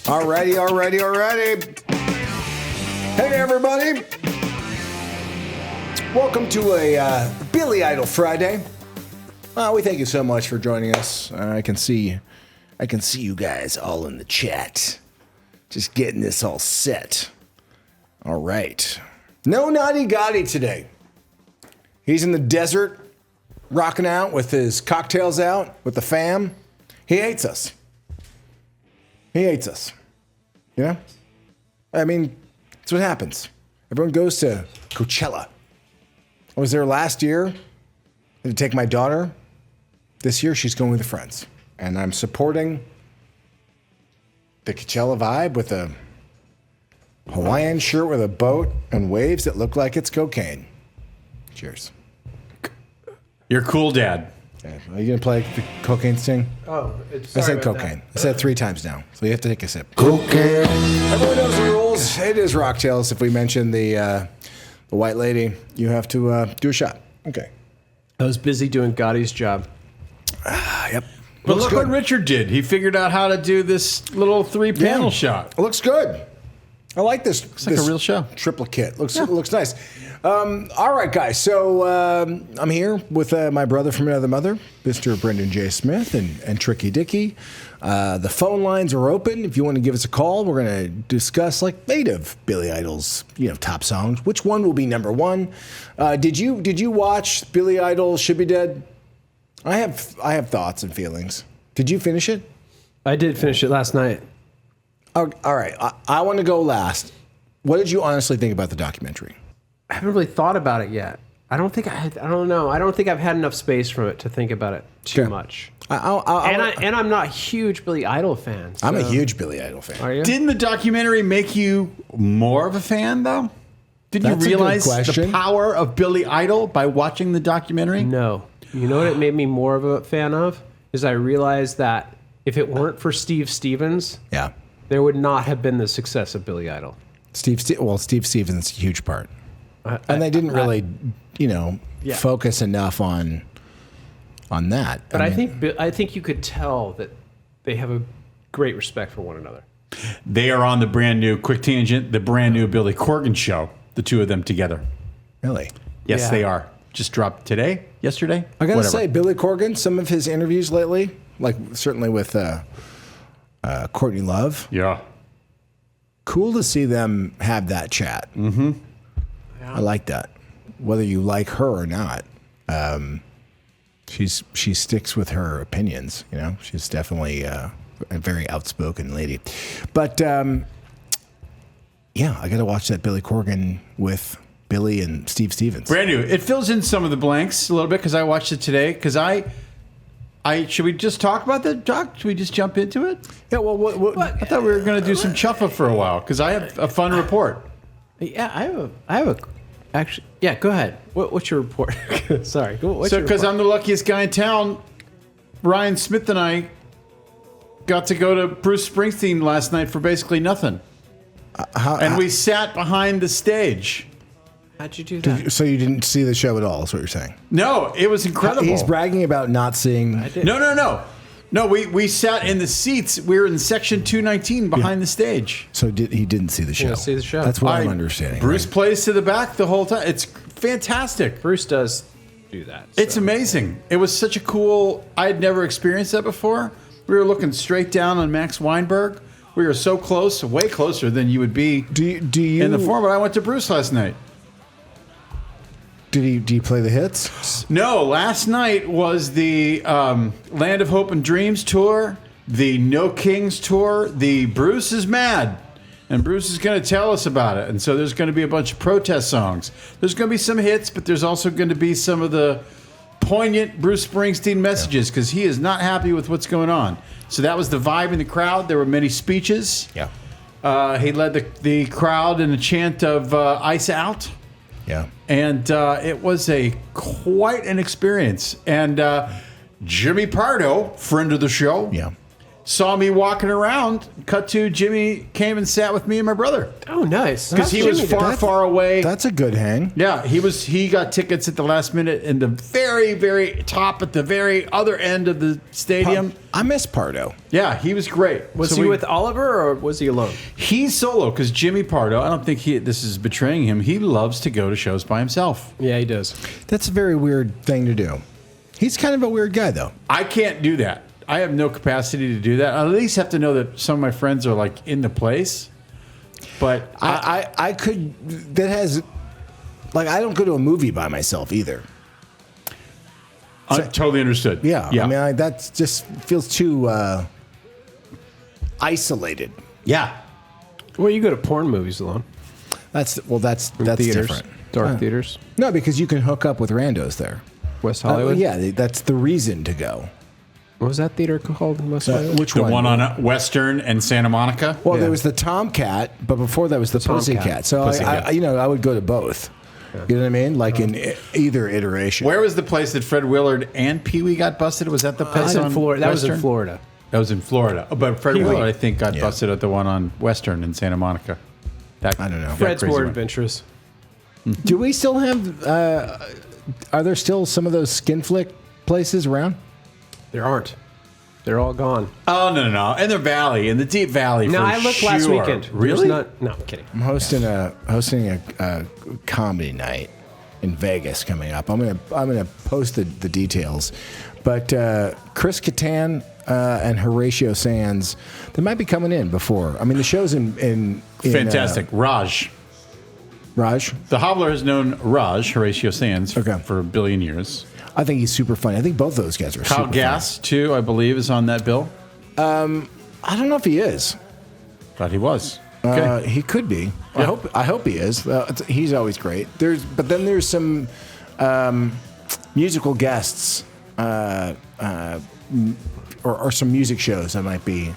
Alrighty. Hey, everybody. Welcome to a Billy Idol Friday. We thank you so much for joining us. I can see you guys all in the chat. Just getting this all set. All right. No Naughty Gotti today. He's in the desert, rocking out with his cocktails out with the fam. He hates us. Yeah? I mean, that's what happens. Everyone goes to Coachella. I was there last year. I had to take my daughter. This year, she's going with her friends. And I'm supporting the Coachella vibe with a Hawaiian shirt with a boat and waves that look like it's cocaine. Cheers. You're cool, Dad. Okay. Are you going to play the cocaine sting? Oh, I said cocaine. I said it 3 times now, so you have to take a sip. Cocaine. Everyone knows the rules. It is Rocktails. If we mention the white lady, you have to do a shot. Okay. I was busy doing Gotti's job. Yep. But look what Richard did. He figured out how to do this little 3-panel shot. It looks good. I like this. Looks like a real show. Triplicate. Looks nice. All right, guys. So I'm here with my brother from another mother, Mr. Brendan J. Smith and Tricky Dicky. The phone lines are open. If you want to give us a call, we're going to discuss like 8 of Billy Idol's top songs. Which one will be number 1? Did you watch Billy Idol Should Be Dead? I have thoughts and feelings. Did you finish it? I did finish it last night. Oh, all right. I want to go last. What did you honestly think about the documentary? I haven't really thought about it yet. I don't know. I don't think I've had enough space from it to think about it too much. And I'm not a huge Billy Idol fan. So. I'm a huge Billy Idol fan. Are you? Didn't the documentary make you more of a fan, though? Did you realize the power of Billy Idol by watching the documentary? No. You know what it made me more of a fan of? Is I realized that if it weren't for Steve Stevens, there would not have been the success of Billy Idol. Steve Stevens is a huge part. And they didn't really, focus enough on that. But I think you could tell that they have a great respect for one another. They are on the brand new Quick Tangent, the brand new Billy Corgan show. The two of them together. Really? Yes, they are. Just dropped yesterday. I gotta say, Billy Corgan, some of his interviews lately, like certainly with Courtney Love. Yeah. Cool to see them have that chat. Mm-hmm. I like that. Whether you like her or not, she sticks with her opinions. She's definitely a very outspoken lady. But I got to watch that Billy Corgan with Billy and Steve Stevens. Brand new. It fills in some of the blanks a little bit because I watched it today. Because I should we just talk about the doc? Should we just jump into it? Yeah. Well, I thought we were going to do some chuffa for a while because I have a fun report. Yeah, I have a. Actually, yeah. Go ahead. What's your report? Sorry. Because I'm the luckiest guy in town, Ryan Smith and I got to go to Bruce Springsteen last night for basically nothing. We sat behind the stage. How'd you do that? So you didn't see the show at all, is what you're saying? No, it was incredible. He's bragging about not seeing... No. No, we sat in the seats. We were in section 219 behind the stage. So he didn't see the show. Didn't see the show. That's what I'm understanding. Bruce plays to the back the whole time. It's fantastic. Bruce does do that. So. It's amazing. It was such a cool... I had never experienced that before. We were looking straight down on Max Weinberg. We were so close, way closer than you would be do you, in the form. But I went to Bruce last night. Do you play the hits? No, last night was the Land of Hope and Dreams tour, the No Kings tour, the Bruce is Mad. And Bruce is going to tell us about it. And so there's going to be a bunch of protest songs. There's going to be some hits, but there's also going to be some of the poignant Bruce Springsteen messages because he is not happy with what's going on. So that was the vibe in the crowd. There were many speeches. Yeah. He led the crowd in a chant of Ice Out. Yeah. And it was quite an experience. And Jimmy Pardo, friend of the show, saw me walking around. Cut to Jimmy came and sat with me and my brother. Oh, nice. Because he was far away. That's a good hang. Yeah, he got tickets at the last minute in the very, very top at the very other end of the stadium. I miss Pardo. Yeah, he was great. Was he with Oliver or was he alone? He's solo because Jimmy Pardo, I don't think this is betraying him. He loves to go to shows by himself. Yeah, he does. That's a very weird thing to do. He's kind of a weird guy, though. I can't do that. I have no capacity to do that. I at least have to know that some of my friends are like in the place. But I could. That has, like, I don't go to a movie by myself either. Totally understood. Yeah. I mean, that just feels too isolated. Yeah. Well, you go to porn movies alone. That's theaters. different. Dark theaters. No, because you can hook up with randos there. West Hollywood? Yeah, that's the reason to go. What was that theater called in West Hollywood? Which The one? one on Western and Santa Monica? Well, there was the Tomcat, but before that was the Pussycat. So Pussycat. I would go to both. You know what I mean? Like in either iteration. Where was the place that Fred Willard and Pee Wee got busted? Was that the place on Florida. That was in Western? Florida. That was in Florida. Oh, but Fred Pee-wee. Willard, I think, got busted at the one on Western in Santa Monica. I don't know. Fred's crazy more one. adventurous. Do we still have? Are there still some of those skin flick places around? There aren't. They're all gone. Oh, no. In the valley, in the deep valley. No, for I looked last sure. weekend. Really? No, I'm kidding. I'm hosting a comedy night in Vegas coming up. I'm gonna post the details, but Chris Kattan and Horatio Sands, they might be coming in before. I mean, the show's in Fantastic. Raj. Raj. The Hobbler has known Raj, Horatio Sands, Okay. for a billion years. I think he's super funny. I think both those guys are Kyle super Gass, too, I believe, is on that bill. funny. I don't know if he is. Thought he was. Okay. He could be. Yeah. I hope he is. He's always great. But then there's some musical guests or some music shows that might be.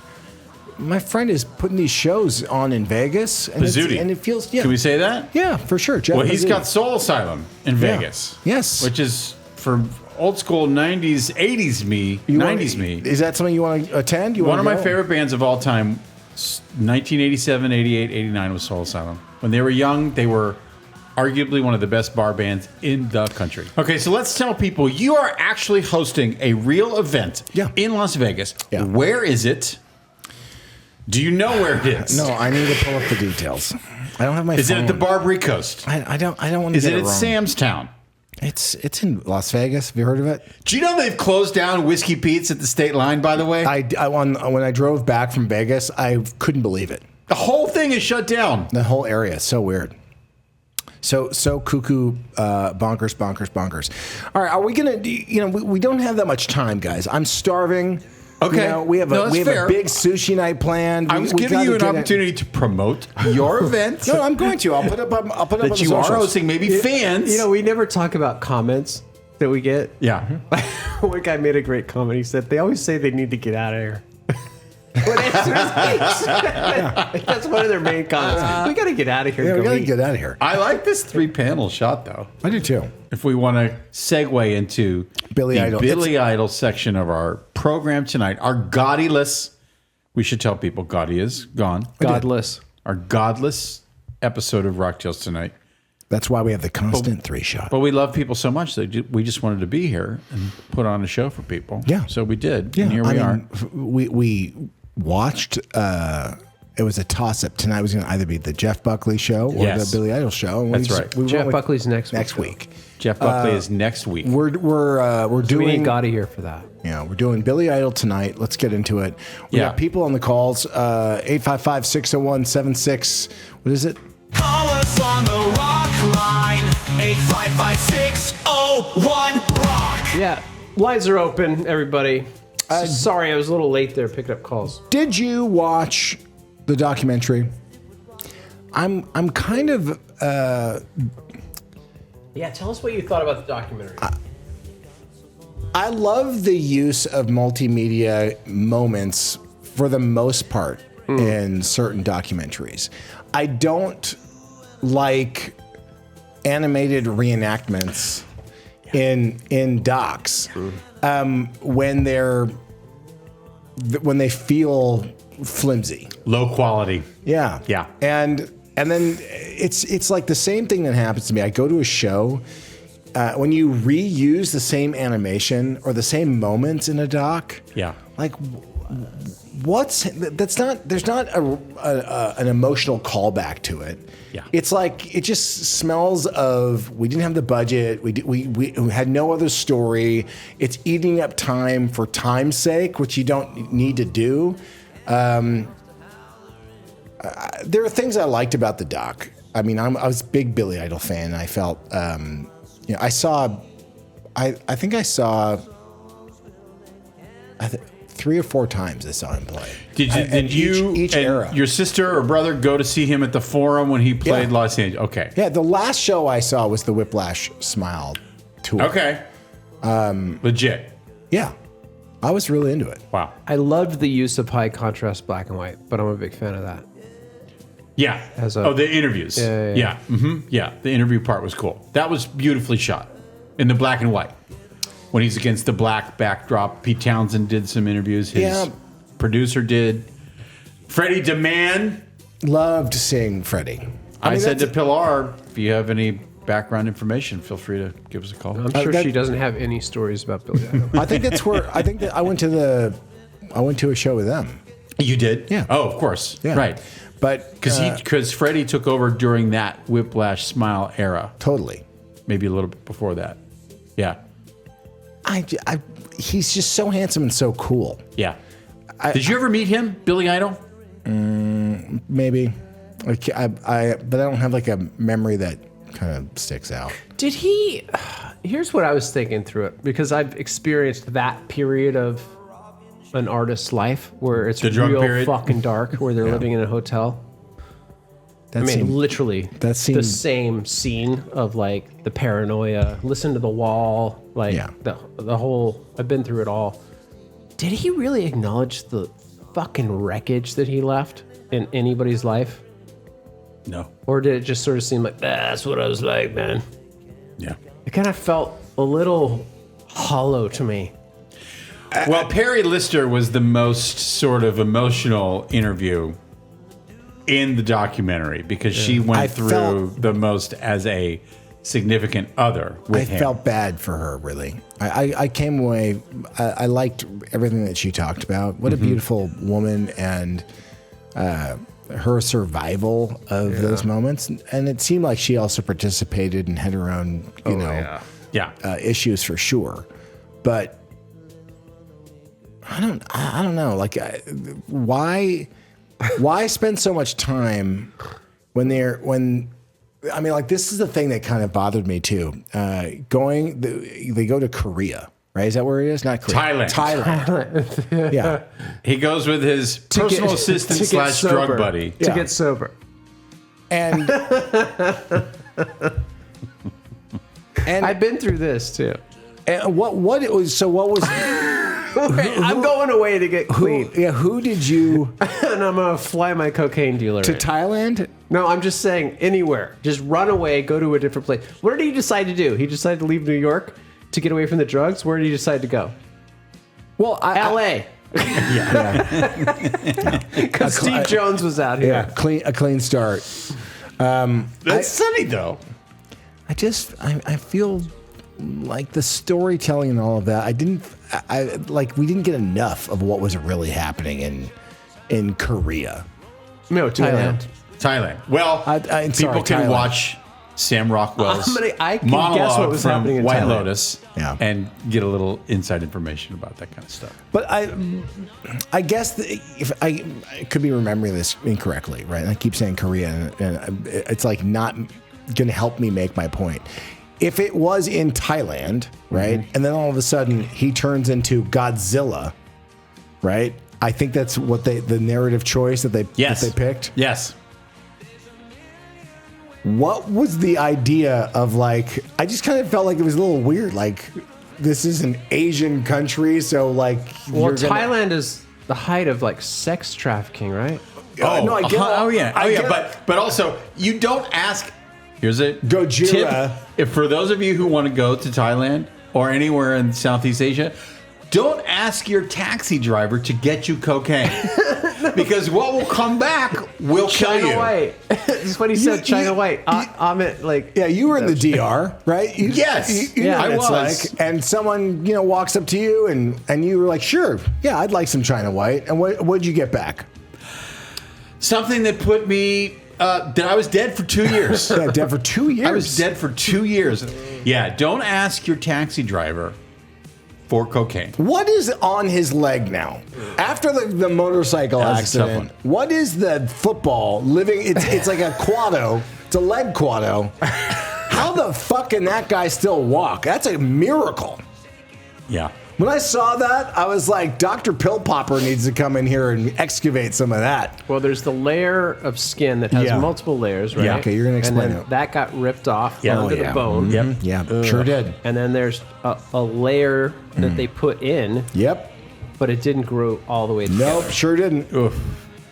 My friend is putting these shows on in Vegas, and Pizzuti. it feels Can we say that? yeah, for sure. Jeff Well, he's Pizzuti. got Soul Asylum in Vegas. Yes. Which is for old school 90s, 80s me, You 90s wanna- me. Is that something you want to attend? One of my favorite bands of all time, 1987, 88, 89 was Soul Asylum. When they were young, they were arguably one of the best bar bands in the country. Okay, so let's tell people you are actually hosting a real event in Las Vegas. Yeah. Where is it? Do you know where it is? No, I need to pull up the details. I don't have my Is phone. it at the Barbary Coast? I don't want to Is get it it at wrong. Sam's Town? It's in Las Vegas. Have you heard of it? Do you know they've closed down Whiskey Pete's at the state line, by the way? When I drove back from Vegas, I couldn't believe it. The whole thing is shut down. The whole area is so weird. So cuckoo, bonkers. All right, are we gonna? We don't have that much time, guys. I'm starving. Okay. We have a fair. big sushi night planned. I was We giving gotta you an get it. opportunity to promote your event. No, I'm going to. I'll put up on that the you are socials. hosting, maybe fans. You know, we never talk about comments that we get. Yeah. One guy made a great comment. He said, they always say they need to get out of here. What answers That's one of their main comments. We got to get out of here. Yeah, we Go gotta eat. get out of here. I like this 3-panel shot, though. I do too. If we want to segue into Billy the Idol. Billy Idol section of our program tonight, our gaudiless, we should tell people Gaudy is gone. Godless. Our godless episode of Rocktails tonight. That's why we have the constant 3-shot. But we love people so much that we just wanted to be here and put on a show for people. Yeah. So we did. Yeah, And here we are. We watched. It was a toss-up. Tonight was going to either be the Jeff Buckley show or Yes. the Billy Idol show. And That's right. We went Jeff with Buckley's next week. Jeff Buckley is next week. We're We doing. ain't got to here for that. Yeah, we're doing Billy Idol tonight. Let's get into it. We Yeah. got people on the calls. 855-601-76. What is it? Call us on the rock line, 855-601-ROCK. Yeah. Lines are open, everybody. Sorry, I was a little late there picking up calls. Did you watch the documentary? I'm kind of. Yeah, tell us what you thought about the documentary. I love the use of multimedia moments for the most part in certain documentaries. I don't like animated reenactments in docs when they're when they feel flimsy. Low quality. Yeah. Yeah. And then it's like the same thing that happens to me. I go to a show when you reuse the same animation or the same moments in a doc. Yeah. Like there's not an emotional callback to it. Yeah. It's like it just smells of we didn't have the budget. We had no other story. It's eating up time for time's sake, which you don't need to do. There are things I liked about the doc. I mean, I was a big Billy Idol fan. And I felt, I think I saw 3 or 4 times I saw him play. Did you each and era. your sister or brother go to see him at the Forum when he played Los Angeles? Okay. Yeah, the last show I saw was the Whiplash Smile tour. Okay. Legit. Yeah, I was really into it. Wow. I loved the use of high contrast black and white, but I'm a big fan of that. Yeah. The interviews. Yeah. Yeah. The interview part was cool. That was beautifully shot in the black and white. When he's against the black backdrop, Pete Townsend did some interviews. His producer did. Freddie DeMann. Loved seeing Freddie. I said to Pilar, if you have any background information, feel free to give us a call. I'm sure she doesn't have any stories about Billy Idol. I think that I went to a show with them. You did? Yeah. Oh, of course. Yeah. Right. But Because Freddie took over during that Whiplash Smile era. Totally. Maybe a little bit before that. Yeah. He's just so handsome and so cool. Yeah. Did you ever meet him, Billy Idol? Maybe. But I don't have like a memory that kind of sticks out. Did he? Here's what I was thinking through it, because I've experienced that period of an artist's life where it's The drug real period? fucking dark, where they're living in a hotel. Literally, that seemed the same scene of like the paranoia, listen to the wall, like the whole. I've been through it all. Did he really acknowledge the fucking wreckage that he left in anybody's life? No. Or did it just sort of seem like, that's what I was like, man? Yeah. It kind of felt a little hollow to me. Well, Perry Lister was the most sort of emotional interview in the documentary because she went through the most as a significant other with him. I felt bad for her, really. I came away, I liked everything that she talked about. What a beautiful woman, and her survival of those moments. And it seemed like she also participated and had her own, issues for sure. But I don't know. Like, why spend so much time I mean, like, this is the thing that kind of bothered me too. They go to Korea, right? Is that where it is? Not Korea. Thailand. Yeah. He goes with his personal assistant / drug buddy to get sober. And I've been through this too. And what was I'm going away to get clean. Who did you and I'm gonna fly my cocaine dealer to in. Thailand? No, I'm just saying anywhere. Just run away, go to a different place. What did he decide to do? He decided to leave New York to get away from the drugs? Where did he decide to go? Well, LA. Because Steve Jones was out here. Yeah, a clean start. That's sunny though. I feel like the storytelling and all of that. We didn't get enough of what was really happening in Korea. No, Thailand. Thailand. Well, people can watch Sam Rockwell's I can monologue guess what was from happening in White Thailand. Lotus and get a little inside information about that kind of stuff. But I guess if I could be remembering this incorrectly, right? And I keep saying Korea, and it's like not going to help me make my point. If it was in Thailand, right, and then all of a sudden he turns into Godzilla, right? I think that's what the narrative choice that they picked. Yes. What was the idea of, like, I just kind of felt like it was a little weird. Like, this is an Asian country, so like. Well, Thailand is the height of like sex trafficking, right? No, I get. But also, you don't ask. Here's a Gojira. tip. If for those of you who want to go to Thailand or anywhere in Southeast Asia, don't ask your taxi driver to get you cocaine. Because what will come back will kill China you. White. That's what he said. China White. Ahmet, like. Yeah, you were in the DR, right? Yes. You know Yeah, what I it's was. like. And someone, walks up to you and you were like, sure, yeah, I'd like some China White. And what'd you get back? Something that put me. That I was dead for 2 years. Yeah, dead for 2 years. I was dead for 2 years. Yeah, don't ask your taxi driver for cocaine. What is on his leg now? After the motorcycle That's a tough accident, what is the football living? It's like a quado. It's a leg quado. How the fuck can that guy still walk? That's a miracle. Yeah. When I saw that, I was like, Dr. Pill Popper needs to come in here and excavate some of that. Well, there's the layer of skin that has Yeah. multiple layers, right? Yeah, okay, you're gonna explain and then it. that got ripped off Yeah. under Oh, the yeah. bone. Yep. Yeah, sure did. And then there's a layer that they put in, Yep. but it didn't grow all the way together. Nope, sure didn't. Oof.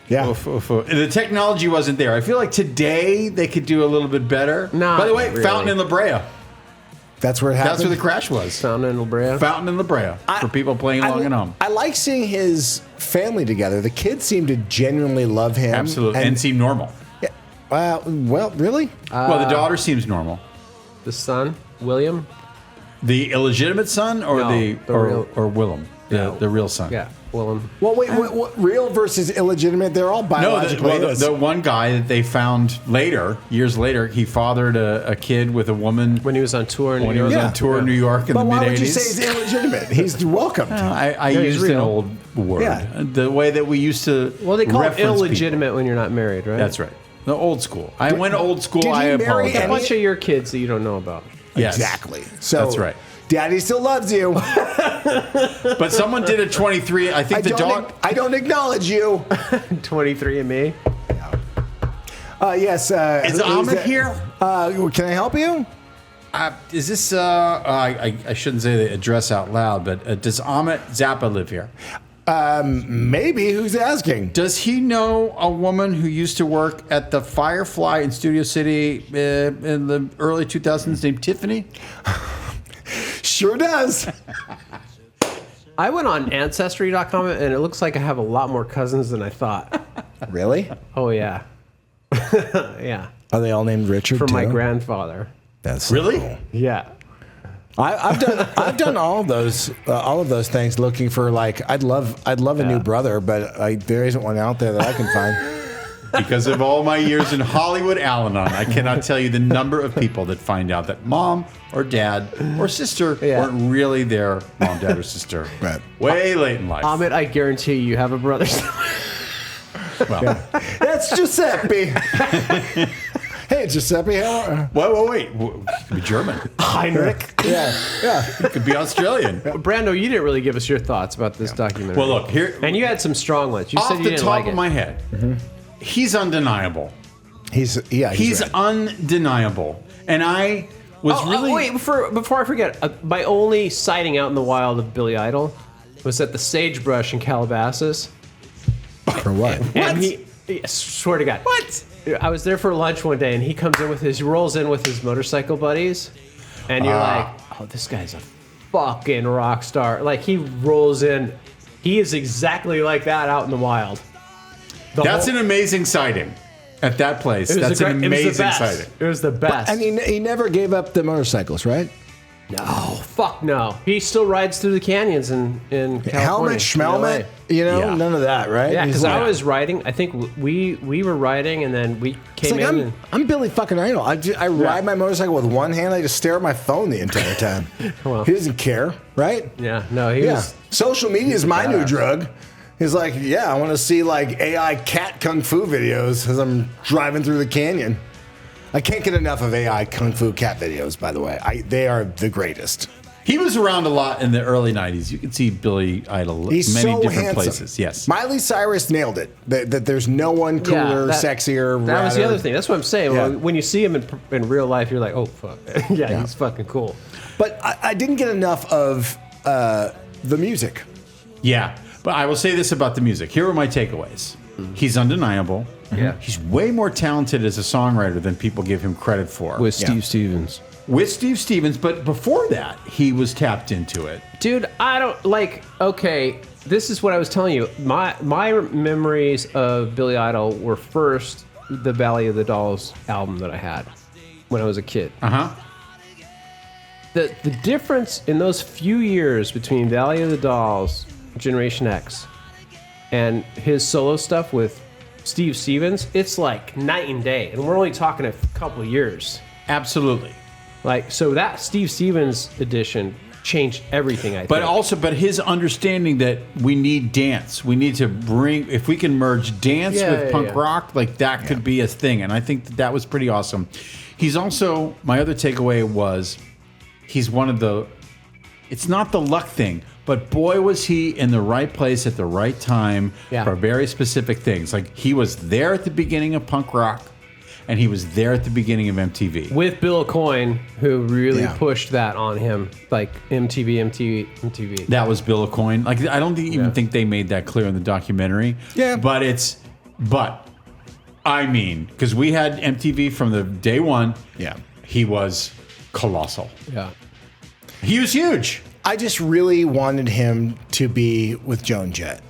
Yeah. Oof, oof, oof. The technology wasn't there. I feel like today they could do a little bit better. Not By the way, really. Fountain in La Brea. That's where it happened. That's where the crash was. Fountain in La Brea. Fountain in La Brea for people playing along at home. I like seeing his family together. The kids seem to genuinely love him. Absolutely. And seem normal. Well, really? Well, the daughter seems normal. The son, William. The illegitimate son or No, the real- or Willem, the real son. Yeah, Willem. Well, wait, what, real versus illegitimate? They're all No, biologically. the one guy that they found later, years later, he fathered a kid with a woman When he was on tour in when New he was York. on tour in New York in but the why mid would you 80s. say he's illegitimate? He's welcomed. I he's used an real. old word. Yeah. The way that we used to. Well, they call it reference illegitimate people. when you're not married, right? That's right. The old school. I went old school. did he I marry apologize. A any- bunch of your kids that you don't know about. Yes. Exactly. So That's right. Daddy still loves you. But someone did a 23. I think the dog. I don't acknowledge you. 23andMe. Yes. Is who's Ahmed that? here? Can I help you? Is this? I shouldn't say the address out loud, but does Ahmet Zappa live here? Maybe. Who's asking? Does he know a woman who used to work at the Firefly in Studio City in the early 2000s named Tiffany? Sure does. I went on Ancestry.com and it looks like I have a lot more cousins than I thought. Really? Oh, yeah. Yeah. Are they all named Richard? From my too? grandfather. That's Really? cool. Yeah. I've done all of those things looking for like I'd love a new brother, but there isn't one out there that I can find. Because of all my years in Hollywood Al-Anon, I cannot tell you the number of people that find out that mom or dad or sister weren't really their mom, dad, or sister. Right. Way late in life. Ahmet, I guarantee you have a brother. Well, That's Giuseppe. Hey, Giuseppe. How wait. It could be German. Heinrich. yeah. It could be Australian. Brando, you didn't really give us your thoughts about this documentary. Well, look, here. And you had some strong ones. You Off said you the didn't top like of it. my head, he's undeniable. He's right. Undeniable. And I was really. wait, before I forget, my only sighting out in the wild of Billy Idol was at the Sagebrush in Calabasas. For what? And I swear to God. What? I was there for lunch one day, and he rolls in with his motorcycle buddies, and you're like, oh, this guy's a fucking rock star. Like, he rolls in. He is exactly like that out in the wild. That's an amazing sighting at that place. That's an amazing sighting. It was the best. And he never gave up the motorcycles, right? No, fuck no. He still rides through the canyons in California. Helmet, schmelmet, Yeah. none of that, right? Yeah, He's because like- I was riding. I think we were riding, and then we It's came like in. And, I'm Billy fucking Idol. I ride my motorcycle with one hand. I just stare at my phone the entire time. Well. He doesn't care, right? yeah, no, he Yeah. was. Social media is my new badass. drug. He's like, yeah, I want to see like AI cat kung fu videos as I'm driving through the canyon. I can't get enough of AI kung fu cat videos, by the way. They are the greatest. He was around a lot in the early 90s. You can see Billy Idol He's many so different handsome. places. Yes. Miley Cyrus nailed it. That there's no one cooler, sexier, That was the radder. other thing. That's what I'm saying. Yeah. When you see him in real life, you're like, oh fuck, yeah, he's fucking cool. But I didn't get enough of the music. Yeah. But I will say this about the music. Here are my takeaways. He's undeniable. Yeah. He's way more talented as a songwriter than people give him credit for. Steve Stevens. with Steve Stevens, but before that, he was tapped into it. Dude, I don't like. Okay, this is what I was telling you. My memories of Billy Idol were first the Valley of the Dolls album that I had when I was a kid. The difference in those few years between Valley of the Dolls, Generation X, and his solo stuff with Steve Stevens, it's like night and day, and we're only talking a couple of years. Absolutely. Like, so that Steve Stevens edition changed everything, I think. But his understanding that we need dance. We need to bring, if we can merge dance with punk rock, like that could be a thing. And I think that was pretty awesome. He's also, my other takeaway was, he's one of the, it's not the luck thing, but boy, was he in the right place at the right time for very specific things. Like, he was there at the beginning of punk rock. And he was there at the beginning of MTV. With Bill Coyne, who really pushed that on him. Like, MTV. That was Bill Coyne. Like, I don't even think they made that clear in the documentary. Yeah. But I mean, because we had MTV from the day one. Yeah. He was colossal. Yeah. He was huge. I just really wanted him to be with Joan Jett.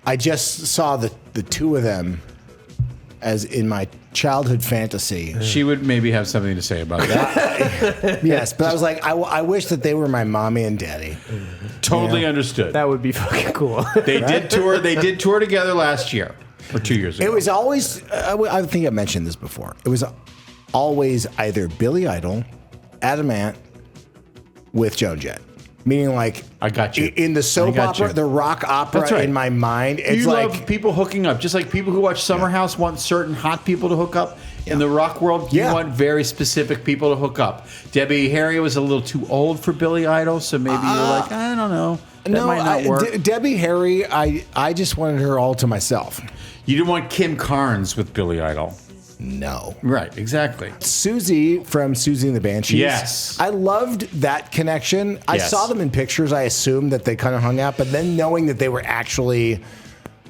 I just saw the two of them as in my childhood fantasy. She would maybe have something to say about that. Yes, but I was like, I wish that they were my mommy and daddy. Totally understood. That would be fucking cool. They did tour. They did tour together last year or 2 years ago. It was always, I think I mentioned this before. It was always either Billy Idol, Adam Ant, with Joan Jett. Meaning, like, I got you. In the soap opera, you. the rock opera, That's right. in my mind, it's you like love people hooking up, just like people who watch Summer House want certain hot people to hook up. In the rock world, you want very specific people to hook up. Debbie Harry was a little too old for Billy Idol, so maybe you're like, I don't know. That might not work. Debbie Harry, I just wanted her all to myself. You didn't want Kim Carnes with Billy Idol. No. Right, exactly. Susie from Susie and the Banshees. Yes. I loved that connection. I saw them in pictures. I assumed that they kind of hung out, but then knowing that they were actually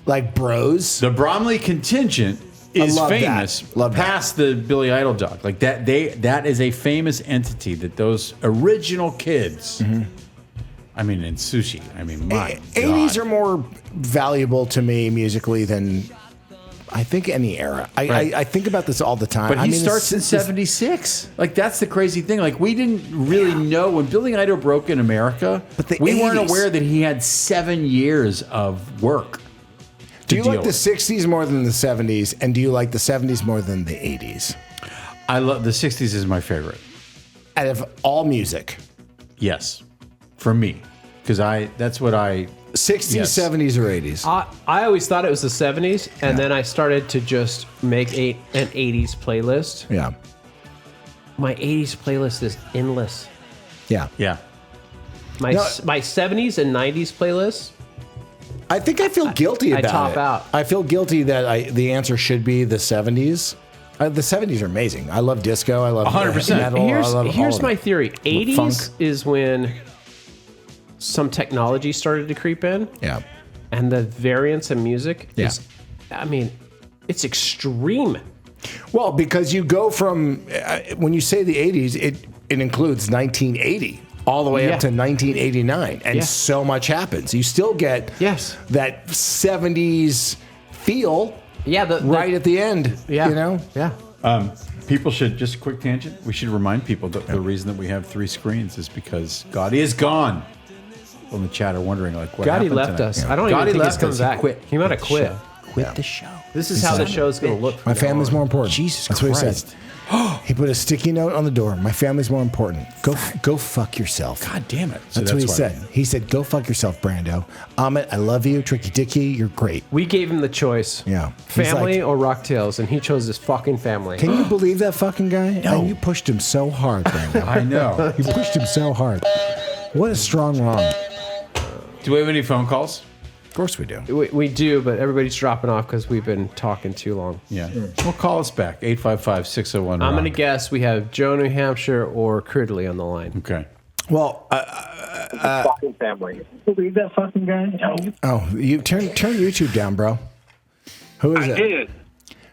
like bros. The Bromley contingent is love famous that. Love past the Billy Idol dog. Like that is a famous entity that those original kids I mean, in sushi. I mean, my 80s God. are more valuable to me musically than I think any era. I think about this all the time. But I he mean, starts in 76. Like, that's the crazy thing. Like, we didn't really know when Billy Idol broke in America, But the we weren't 80s. aware that he had 7 years of work. Do you like the with. 60s more than the 70s? And do you like the 70s more than the 80s? I love the 60s is my favorite. Out of all music, Yes. For me. Because that's what I 60s, Yes. 70s, or 80s? I always thought it was the 70s, and then I started to just make an 80s playlist. Yeah. My 80s playlist is endless. Yeah. Yeah. My No. my 70s and 90s playlist. I think I feel guilty I about top it. out. I feel guilty that the answer should be the 70s. The 70s are amazing. I love disco. I love 100%. metal. I love all Here's of my it. theory. 80s Funk. is when some technology started to creep in, Yeah. and the variance in music Yeah. is, I mean, it's extreme. Well, because you go from, when you say the 80s, it includes 1980 all the way Yeah. up to 1989. And Yeah. so much happens. You still get Yes. that 70s feel Yeah, right at the end. yeah, You know? yeah. People should, just a quick tangent, we should remind people that the reason that we have 3 screens is because Gotti is gone. Well, in the chat are wondering, like, what Gotti happened left tonight? us. I don't Gotti even think he's left coming us. back. He quit. He might have quit. Quit the show. This is how the show's going to look. My family's more important. Jesus That's what he Christ. said. He put a sticky note on the door. My family's more important. Go fuck yourself. God damn it. So That's what he why. said. He said, "Go fuck yourself, Brando." Ahmet, I love you. Tricky Dicky, you're great. We gave him the choice. Yeah. He's Family like- or Rocktails, and he chose his fucking family. Can you believe that fucking guy? No. And you pushed him so hard, Brando. I know. You pushed him so hard. What a strong wrong. Do we have any phone calls? Of course we do. We do, but everybody's dropping off because we've been talking too long. Yeah. Well, call us back. 855-601. I'm going to Rock. guess we have Joe, New Hampshire, or Cridley on the line. Okay. Well, Fucking family. Believe that fucking guy? No. you turn YouTube down, bro. Who is it? Did.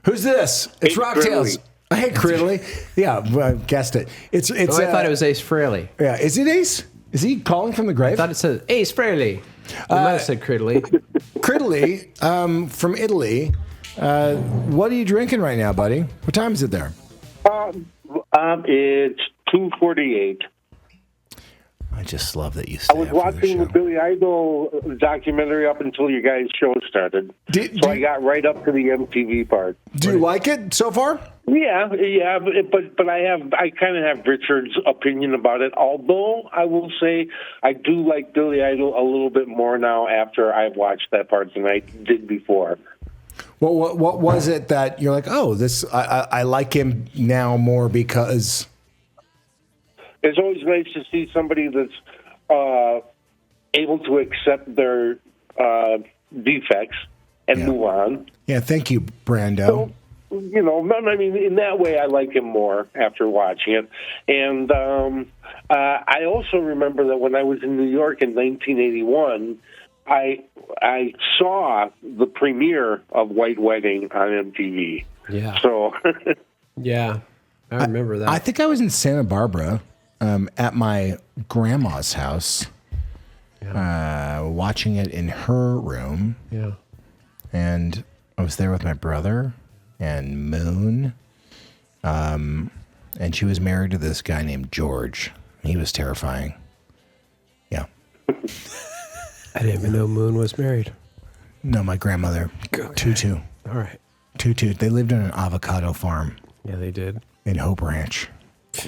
Who's this? It's It's Rocktails. Cridley. Hey, Cridley. Yeah, I guessed it. It's. I thought it was Ace Frehley. Yeah, is it Ace? Is he calling from the grave? I thought it said Ace Frehley. You might have said Cridley. Cridley, from Italy. What are you drinking right now, buddy? What time is it there? It's 2:48. I just love that you stay I was after the watching show. the Billy Idol documentary up until you guys' show started. I got right up to the MTV part. Do you like it so far? Yeah, but I kind of have Richard's opinion about it. Although I will say I do like Billy Idol a little bit more now after I've watched that part than I did before. Well, what was it that you're like? Oh, this I like him now more because. It's always nice to see somebody that's able to accept their defects and move on. Yeah, thank you, Brando. So, I mean, in that way, I like him more after watching it. And I also remember that when I was in New York in 1981, I saw the premiere of White Wedding on MTV. Yeah. So. Yeah, I remember that. I think I was in Santa Barbara. At my grandma's house, watching it in her room. Yeah. And I was there with my brother and Moon. And she was married to this guy named George. He was terrifying. Yeah. I didn't even know Moon was married. No, my grandmother. Tutu. All right. Tutu. They lived on an avocado farm. Yeah, they did. In Hope Ranch.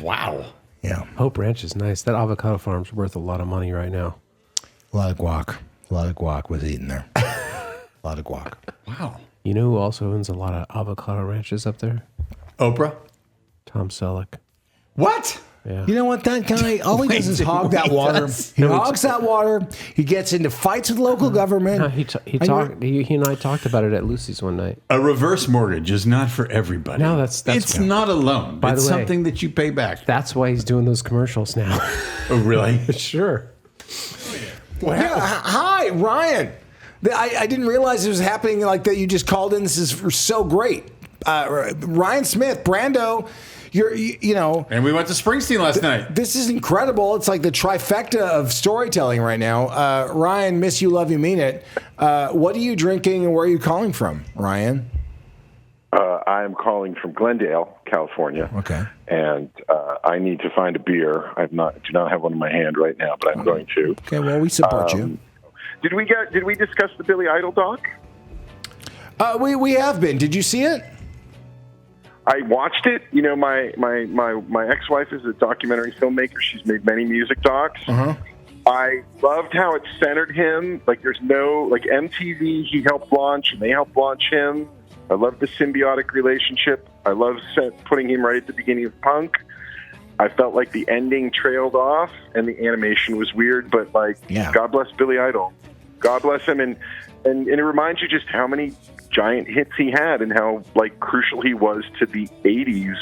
Wow. Yeah. Hope Ranch is nice. That avocado farm's worth a lot of money right now. A lot of guac. A lot of guac was eaten there. A lot of guac. Wow. You know who also owns a lot of avocado ranches up there? Oprah? Tom Selleck. What? Yeah. You know what? That guy, all he does is hog that water. He hogs that water. He gets into fights with local government. No, he and I talked about it at Lucy's one night. A reverse mortgage is not for everybody. No, that's it's not a loan. By it's the way, something that you pay back. That's why he's doing those commercials now. Oh, really? Sure. Yeah, hi, Ryan. I didn't realize it was happening like that. You just called in. This is so great. Ryan Smith, Brando. And we went to Springsteen last night. This is incredible. It's like the trifecta of storytelling right now. Ryan, miss you, love you, mean it. What are you drinking and where are you calling from, Ryan? I'm calling from Glendale, California. Okay. And I need to find a beer. I do not have one in my hand right now, but I'm going to. Okay, well, we support you. Did we discuss the Billy Idol doc? We have been. Did you see it? I watched it. You know, my ex-wife is a documentary filmmaker. She's made many music docs. Uh-huh. I loved how it centered him. Like, there's no, like, MTV, he helped launch, and they helped launch him. I love the symbiotic relationship. I love putting him right at the beginning of punk. I felt like the ending trailed off, and the animation was weird, but, like, God bless Billy Idol. God bless him, and it reminds you just how many giant hits he had and how, like, crucial he was to the 80s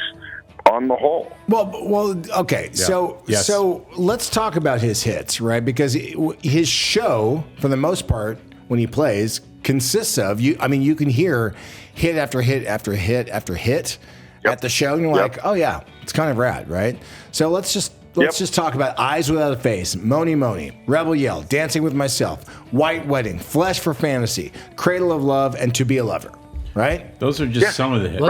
on the whole. Well, okay. Yeah. So let's talk about his hits, right? Because his show, for the most part, when he plays, consists of you can hear hit after hit after hit after hit at the show, and you're like, oh yeah, it's kind of rad, right? So let's just talk about Eyes Without a Face, Moni Moni, Rebel Yell, Dancing with Myself, White Wedding, Flesh for Fantasy, Cradle of Love, and To Be a Lover, right? Those are just some of the hits.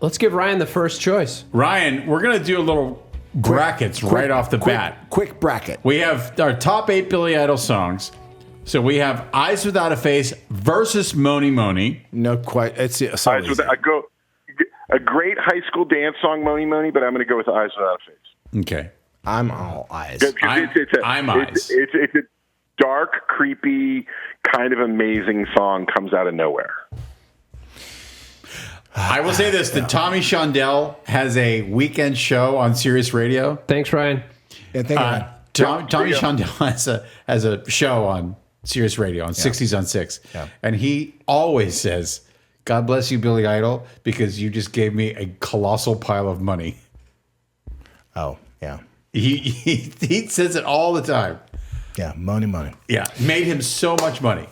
Let's give Ryan the first choice. Ryan, we're going to do a little brackets right off the bat. Quick bracket. We have our top 8 Billy Idol songs. So we have Eyes Without a Face versus Moni Moni. No, quite. It's Eyes Without, a great high school dance song, Moni Moni, but I'm going to go with Eyes Without a Face. Okay. I'm all eyes. I'm eyes. It's a dark, creepy, kind of amazing song, comes out of nowhere. I will say this, that Tommy Shondell has a weekend show on Sirius Radio. Thanks, Ryan. Yeah, thank you. Tommy Shondell has a show on Sirius Radio on 60s on 6. Yeah. And he always says, God bless you, Billy Idol, because you just gave me a colossal pile of money. Oh, yeah. He says it all the time. Yeah, money. Yeah, made him so much money.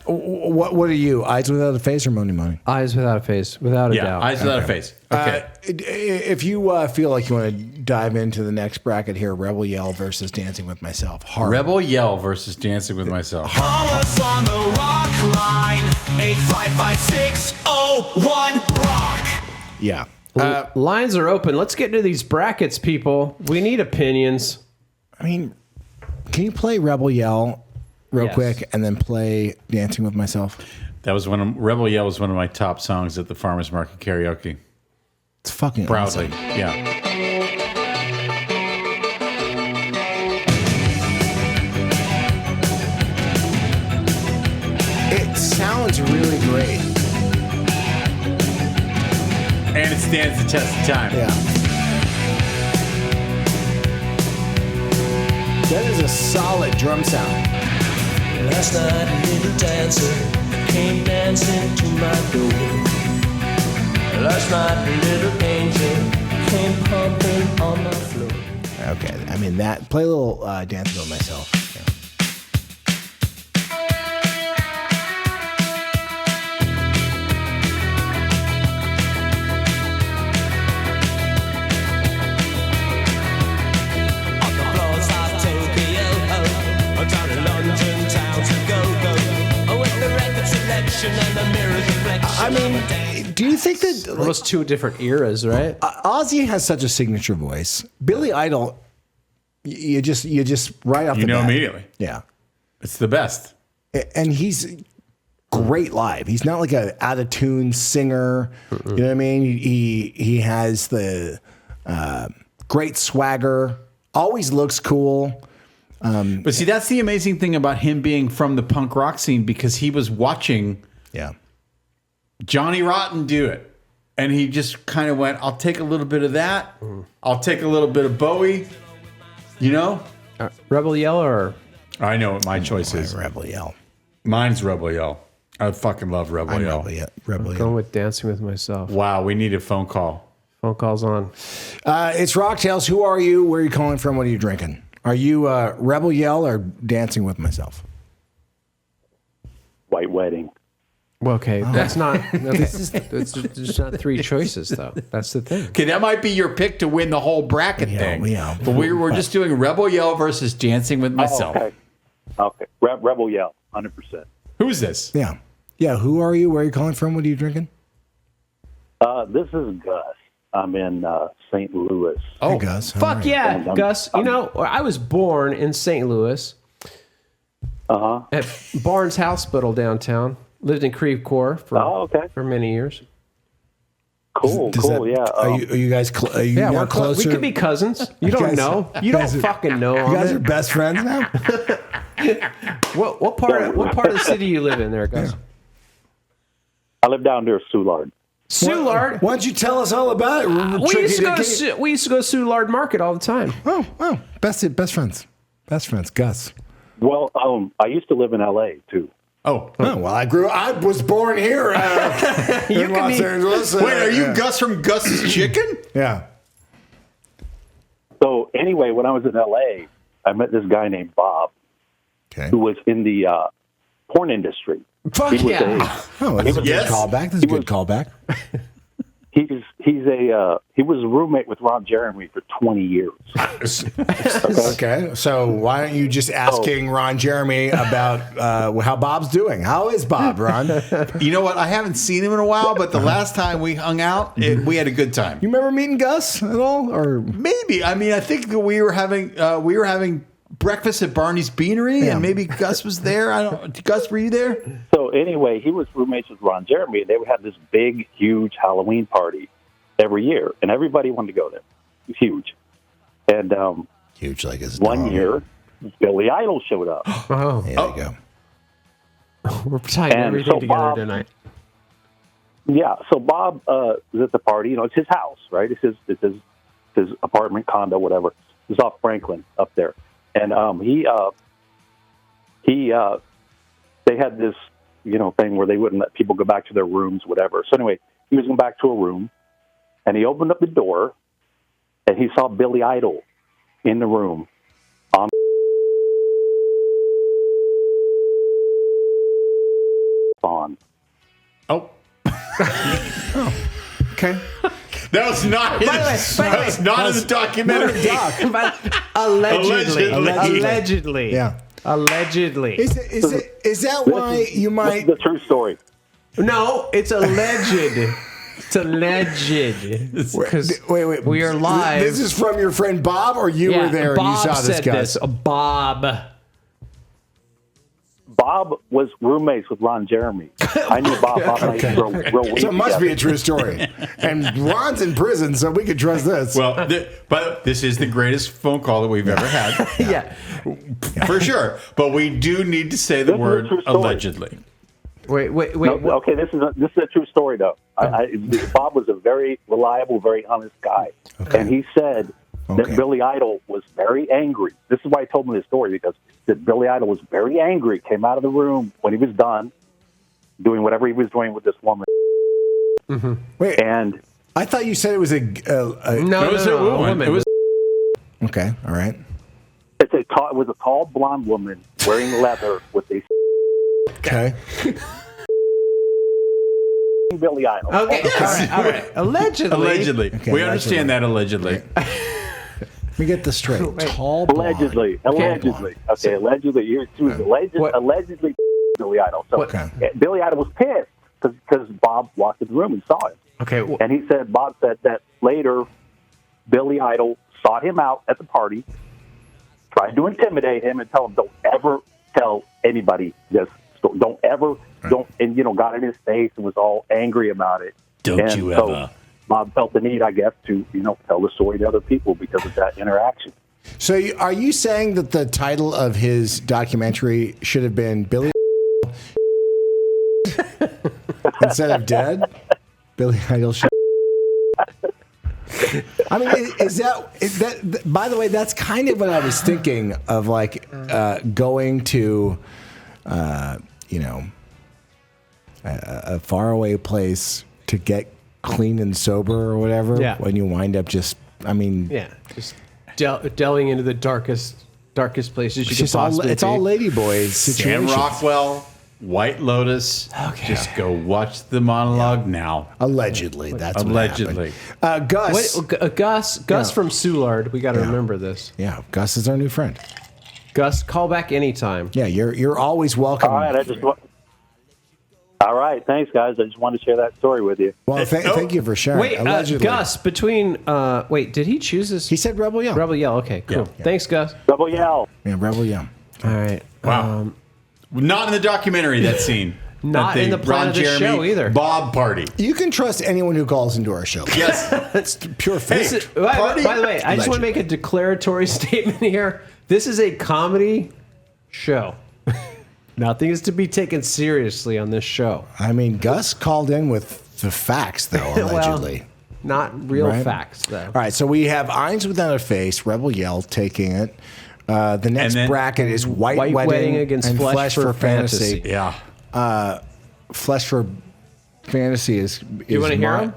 What are you? Eyes without a face or money? Eyes without a face, without a doubt. Eyes without a face. Okay. If you feel like you want to dive into the next bracket here, Rebel Yell versus Dancing with Myself. Hard. Rebel Yell versus Dancing with Myself. Call us on the rock line. 855-601-ROCK. Yeah. Lines are open. Let's get into these brackets, people. We need opinions. I mean, can you play Rebel Yell real Yes. quick and then play Dancing with Myself? That was Rebel Yell was one of my top songs at the farmers market karaoke. It's fucking Proudly, awesome. yeah. It sounds really great. And it stands the test of time. Yeah. That is a solid drum sound. Last night a little dancer came dancing to my door. Last night a little angel came pumping on my floor. Okay, I mean that. Play a little Dancing with Myself. Yeah. On the floors of Tokyo, down in London town to go. With the record selection and the mirror reflection. I mean, do you think that Almost two different eras, right? Ozzy has such a signature voice? Billy Idol, you just right off You the know bat. immediately. Yeah, It's the best. and he's great live. He's not like a out of tune singer. You know what I mean? He has the great swagger. Always looks cool. But see, that's the amazing thing about him being from the punk rock scene, because he was watching Yeah. Johnny Rotten do it. And he just kind of went, I'll take a little bit of that. I'll take a little bit of Bowie. You know? Rebel Yell or I know what my choice is. Rebel Yell. Mine's Rebel Yell. I fucking love Rebel Yell. Rebel going Yell. with Dancing with Myself. Wow, we need a phone call. Phone calls on. It's Rocktails. Who are you? Where are you calling from? What are you drinking? Are you Rebel Yell or Dancing with Myself? White Wedding. Well, okay, that's not. It's just not three choices, though. That's the thing. Okay, that might be your pick to win the whole bracket thing. yeah. But we're just doing Rebel Yell versus Dancing with Myself. Oh, okay. Rebel Yell, 100%. Who's this? Yeah. Yeah. Who are you? Where are you calling from? What are you drinking? This is Gus. I'm in St. Louis. Oh, Hey, Gus. How Fuck are you? yeah, Gus. You know, I was born in St. Louis at Barnes Hospital downtown. Lived in Creve Coeur for many years. Cool, yeah. Are you guys? Are you now we're closer? we could be cousins. You don't guys- know. You don't fucking know. You guys Ahmet. are best friends now. What part of the city you live in there, Gus? I live down near Soulard. Soulard. Why don't you tell us all about it? We used to go to Soulard Market all the time. Oh, best friends, Gus. Well, I used to live in L.A. too. Oh. Well, I was born here in Los Angeles. Wait, are you Gus from Gus's Chicken? Yeah. So anyway, when I was in L.A., I met this guy named Bob, who was in the porn industry. Fuck He was yeah. Oh, this is a good callback. This is a good callback. He was a roommate with Ron Jeremy for 20 years. Okay, so why aren't you just asking Ron Jeremy about how Bob's doing? How is Bob, Ron? You know what? I haven't seen him in a while, but the last time we hung out, we had a good time. You remember meeting Gus at all, or maybe? I mean, I think that we were having breakfast at Barney's Beanery, and maybe Gus was there. I don't. Gus, were you there? So anyway, he was roommates with Ron Jeremy. They would have this big, huge Halloween party every year, and everybody wanted to go there. It was huge. And huge like his one year, Billy Idol showed up. Oh, there you go. We're tying everything together tonight. Yeah, so Bob was at the party. You know, it's his house, right? It's his apartment, condo, whatever. It's off Franklin up there, and they had this thing where they wouldn't let people go back to their rooms, whatever. So anyway, he was going back to a room, and he opened up the door, and he saw Billy Idol in the room on on. Oh. Okay. That was not in the documentary. Allegedly. Yeah. Allegedly. Is that why you might? This is the true story. No, it's alleged. It's alleged. Because Wait. we are live. This is from your friend Bob, or you were there Bob and you saw this said guy? this. Bob. Bob was roommates with Ron Jeremy. I knew Bob. Bob and I real So it must be a true story. And Ron's in prison, so we could trust this. Well, but this is the greatest phone call that we've ever had. Yeah. For sure. But we do need to say the This is a word true story. allegedly. Wait. No, okay, this is a true story though. Bob was a very reliable, very honest guy, and he said that Billy Idol was very angry. This is why I told him this story, because that Billy Idol was very angry. Came out of the room when he was done doing whatever he was doing with this woman. Mm-hmm. Wait, and I thought you said it was a No, a woman. It was Okay, all right. it was a tall blonde woman wearing leather with a Okay. Billy Idol. Okay. All right. Allegedly. allegedly. Okay, We understand that allegedly. Let me get this straight. Wait. Tall blonde. Allegedly. Okay, allegedly. Allegedly Billy Idol. So Billy Idol was pissed because Bob walked in the room and saw him. Okay. And Bob said that later Billy Idol sought him out at the party, tried to intimidate him and tell him, don't ever tell anybody this story. And got in his face and was all angry about it. So Bob felt the need, I guess, to, tell the story to other people because of that interaction. So are you saying that the title of his documentary should have been Billy instead of Dead? Billy Idol. I mean, is that? By the way, that's kind of what I was thinking of, like going to, a faraway place to get clean and sober or whatever. Yeah. When you wind up just just delving into the darkest places you could possibly it's all ladyboys Sam situation. Rockwell, White Lotus. Okay. Just go watch the monologue now. Allegedly, that's Allegedly. what happened. Gus. Gus from Soulard. We got to remember this. Yeah, Gus is our new friend. Gus, call back anytime. Yeah, you're always welcome. All right, all right, thanks, guys. I just wanted to share that story with you. Well, thank you for sharing. Wait, Allegedly. Gus, did he choose his? He said Rebel Yell. Rebel Yell. Okay, cool. Yeah. Thanks, Gus. Rebel Yell. Yeah, Rebel Yell. All right. Wow. Not in the documentary, that scene. Not in the plan Ron of the Jeremy show either. Bob party. You can trust anyone who calls into our show. Yes. It's pure fact. By the way, I just want to make a declaratory statement here. This is a comedy show. Nothing is to be taken seriously on this show. I mean, Gus called in with the facts, though, allegedly. Not real facts, though. All right, so we have Eyes Without a Face, Rebel Yell taking it. The next bracket is White Wedding against and Flesh for Fantasy. Yeah. Flesh for Fantasy is You want to hear him?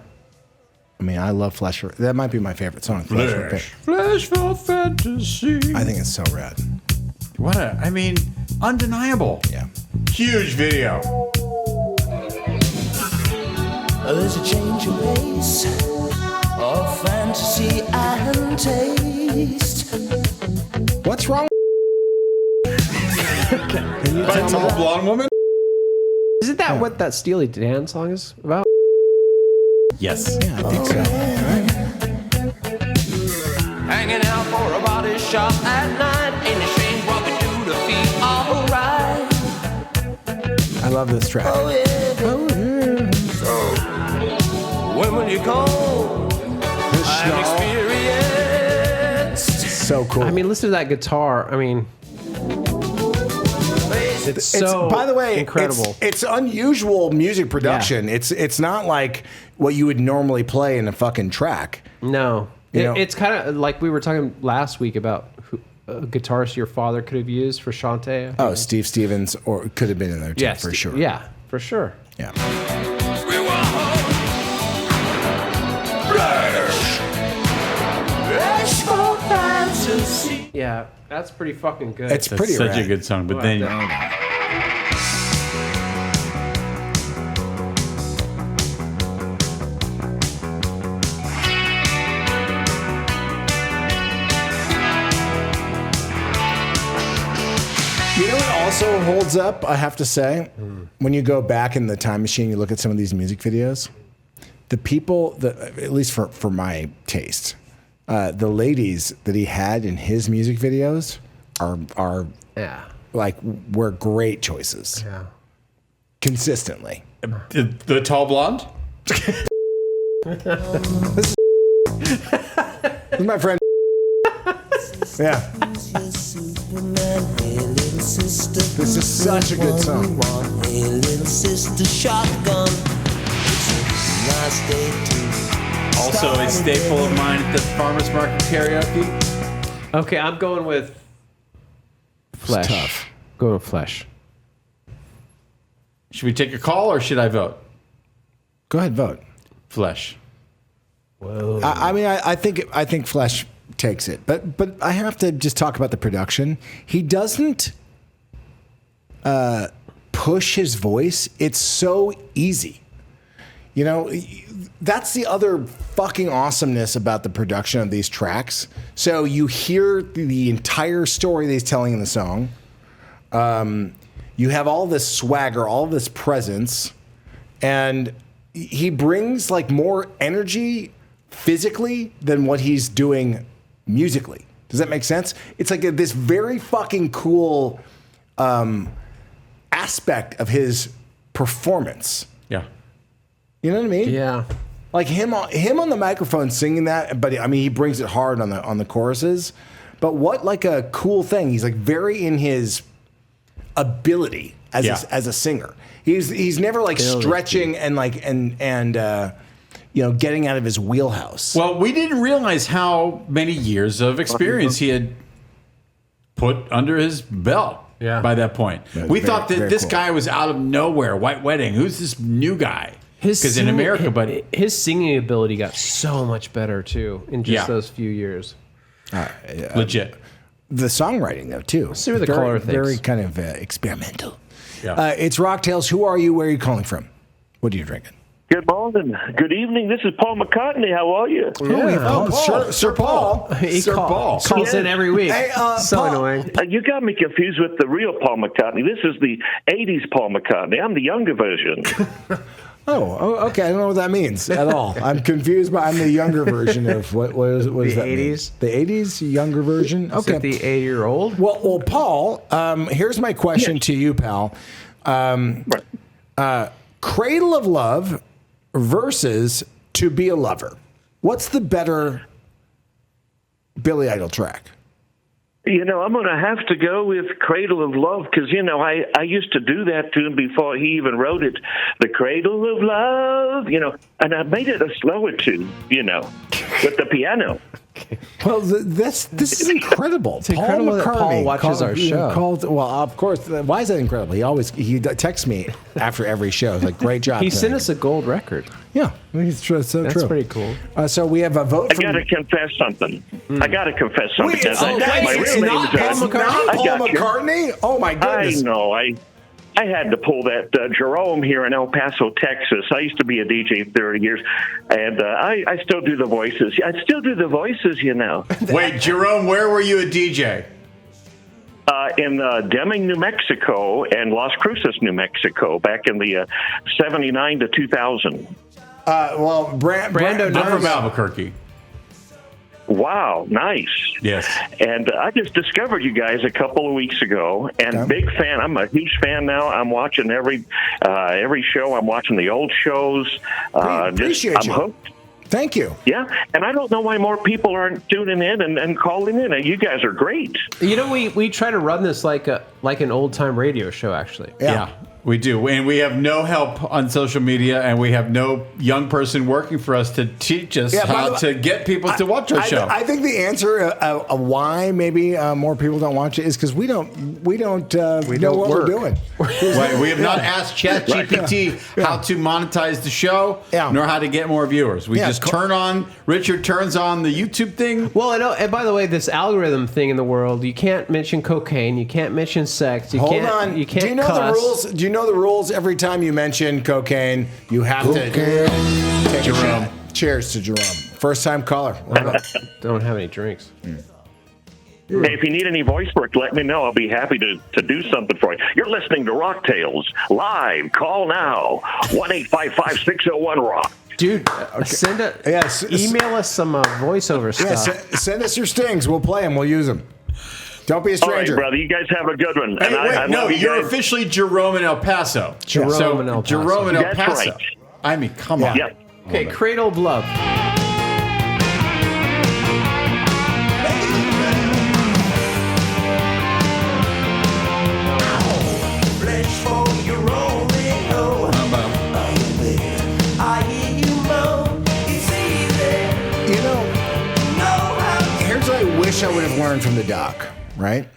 I mean, I love Flesh for... That might be my favorite song. Flesh for Fantasy. I think it's so rad. Undeniable. Yeah. Huge video. There's a change of pace of fantasy and taste. What's wrong? Can you By tell a me tall that? blonde woman? Isn't that what that Steely Dan song is about? Yes. Yeah, I think so. Hanging out for a body shop at night. Ain't ashamed what we do to feel alright. I love this track. Oh yeah. So, when will you come? I'm experienced. So cool. I mean, listen to that guitar. I mean, it's so by the way, incredible. It's unusual music production. Yeah. It's not like what you would normally play in a fucking track. No. You know? It's kind of like we were talking last week about a guitarist your father could have used for Shantae. Oh, Steve Stevens, or could have been in there too, Yes, for sure. Yeah, for sure. Yeah. Yeah, that's pretty fucking good. It's pretty Such rad. a good song, but then You know what also holds up, I have to say? When you go back in the time machine, you look at some of these music videos, the people, at least for my taste, the ladies that he had in his music videos are were great choices. Yeah. Consistently. The tall blonde? This is my friend. Yeah. This is such a good song. Hey, little sister, shotgun. Also a staple of mine at the farmer's market karaoke. Okay, I'm going with Flesh. tough. Going with Flesh. Should we take a call or should I vote? Go ahead, vote. Flesh. Whoa. I mean, I think Flesh takes it, but I have to just talk about the production. He doesn't push his voice. It's so easy. You know, that's the other fucking awesomeness about the production of these tracks. So you hear the entire story that he's telling in the song. You have all this swagger, all this presence, and he brings like more energy physically than what he's doing musically. Does that make sense? It's like this very fucking cool aspect of his performance. Yeah. You know what I mean? Yeah. Like him on the microphone singing that, but I mean he brings it hard on the choruses. But what like a cool thing. He's like very in his ability as a singer. He's never like stretching and like and getting out of his wheelhouse. Well, we didn't realize how many years of experience he had put under his belt by that point. We thought that this guy was out of nowhere. White Wedding. Who's this new guy? Because in America, but his singing ability got so much better too in just those few years. Legit. The songwriting though too. Let's see what the caller thinks. Very kind of experimental. Yeah. It's Rocktails. Who are you? Where are you calling from? What are you drinking? Good morning. Good evening. This is Paul McCartney. How are you? Paul. Sir Paul. Sir Paul. Calls in every week. Hey, so Paul. annoying. You got me confused with the real Paul McCartney. This is the 80s Paul McCartney. I'm the younger version. Oh, okay. I don't know what that means at all. I'm confused, but I'm the younger version of what is that 80s? Mean? The 80s younger version? Okay. Is it the 8-year-old? Well, Paul, here's my question to you, pal. Cradle of Love versus To Be a Lover. What's the better Billy Idol track? You know, I'm going to have to go with Cradle of Love because, you know, I used to do that to him before he even wrote it. The Cradle of Love, you know, and I made it a slower tune, you know, with the piano. Well, this is incredible. It's incredible that Paul watches our show. Well, of course. Why is that incredible? He texts me after every show. It's like, great job. He sent us a gold record. Yeah, it's true. So That's true. pretty cool. So we have a vote. I got to confess something. I got to confess something. Wait, because my it's real not name's Paul McCartney? I Paul got you. McCartney? Oh, my goodness. I know. I had to pull that Jerome here in El Paso, Texas. I used to be a DJ 30 years, and I still do the voices. I still do the voices, you know. Wait, Jerome, where were you a DJ? In Deming, New Mexico, and Las Cruces, New Mexico, back in the 79 to 2000. Well, I'm from Albuquerque. Wow, nice. Yes. And I just discovered you guys a couple of weeks ago, and big fan. I'm a huge fan now. I'm watching every show. I'm watching the old shows. Appreciate you. I'm hooked. Thank you. Yeah, and I don't know why more people aren't tuning in and calling in. You guys are great. You know, we try to run this like an old time radio show, actually. Yeah, we do. And we have no help on social media, and we have no young person working for us to teach us how to get people to watch our show. I think the answer why maybe more people don't watch it is because we don't know what we're doing. Right. We have not asked ChatGPT how to monetize the show, nor how to get more viewers. We just Richard turns on the YouTube thing. Well, and by the way, this algorithm thing in the world, you can't mention cocaine, you can't mention sex, you can't Do you know cuss. the rules? Do you know the rules? Every time you mention cocaine, you have to take a shot. Cheers to Jerome. First time caller. Don't have any drinks. Hey, if you need any voice work, let me know. I'll be happy to do something for you. You're listening to Rocktails live. Call now 1-855-601-ROCK. Dude, email us some voiceover stuff. Yeah, send us your stings. We'll play them. We'll use them. Don't be a All right, stranger. brother. You guys have a good one. Hey, wait, no, love you you're guys. officially Jerome in El Paso. Jerome in El Paso. Jerome in El That's Paso. right. I mean, come on. Yep. Okay, Cradle of Love. Here's what I wish I would have learned from the doc, right?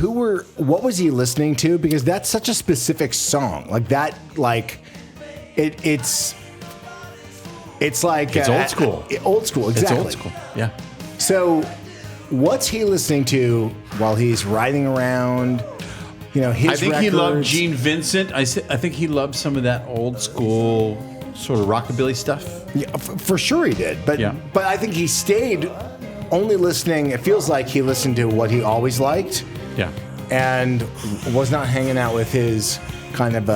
What was he listening to? Because that's such a specific song. Like that, it's like It's old school. Old school, exactly. It's old school. Yeah. So, what's he listening to while he's riding around? You know, his I think he loved records? Gene Vincent. I think he loved some of that old school sort of rockabilly stuff. Yeah, for sure he did. But Yeah. but I think he stayed only listening. It feels like he listened to what he always liked. Yeah. And was not hanging out with his kind of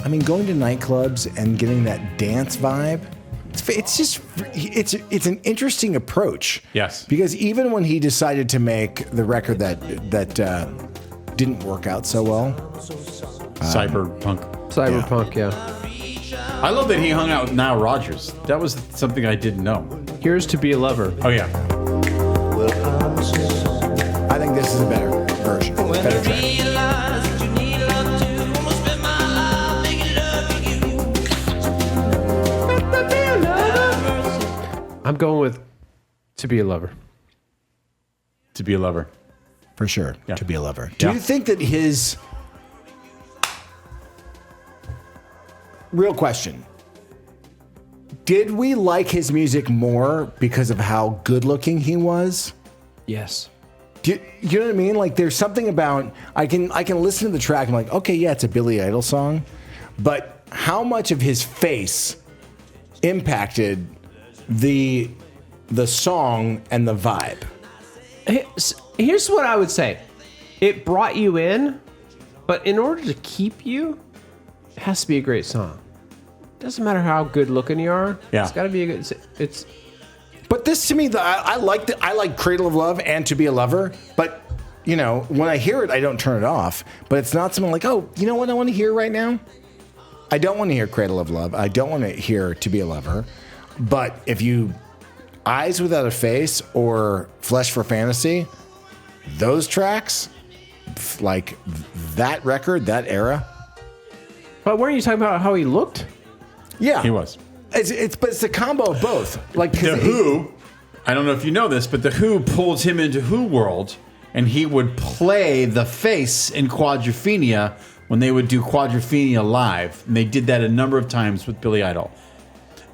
I mean, going to nightclubs and getting that dance vibe. It's an interesting approach. Yes. Because even when he decided to make the record that didn't work out so well, Cyberpunk, yeah. I love that he hung out with Nile Rodgers. That was something I didn't know. Here's To Be a Lover. Oh yeah. I think this is a better version, better track. I'm going with To Be a Lover. To Be a Lover. For sure. Yeah. To Be a Lover. Do Yeah. you think that his... Real question. Did we like his music more because of how good looking he was? Yes. Do you know what I mean? Like there's something about I can listen to the track and I'm like, okay, yeah, it's a Billy Idol song. But how much of his face impacted the song and the vibe? Here's what I would say. It brought you in, but in order to keep you, it has to be a great song. Doesn't matter how good looking you are. Yeah. It's got to be a good. It's. But this to me, I like Cradle of Love and To Be a Lover. But you know, when I hear it, I don't turn it off. But it's not something like, oh, you know what I want to hear right now? I don't want to hear Cradle of Love. I don't want to hear To Be a Lover. But if you Eyes Without a Face or Flesh for Fantasy, those tracks, like that record, that era. But weren't you talking about how he looked? Yeah, He was. But it's a combo of both. Like The Who, I don't know if you know this, but The Who pulled him into Who World, and he would play the face in Quadrophenia when they would do Quadrophenia live. And they did that a number of times with Billy Idol.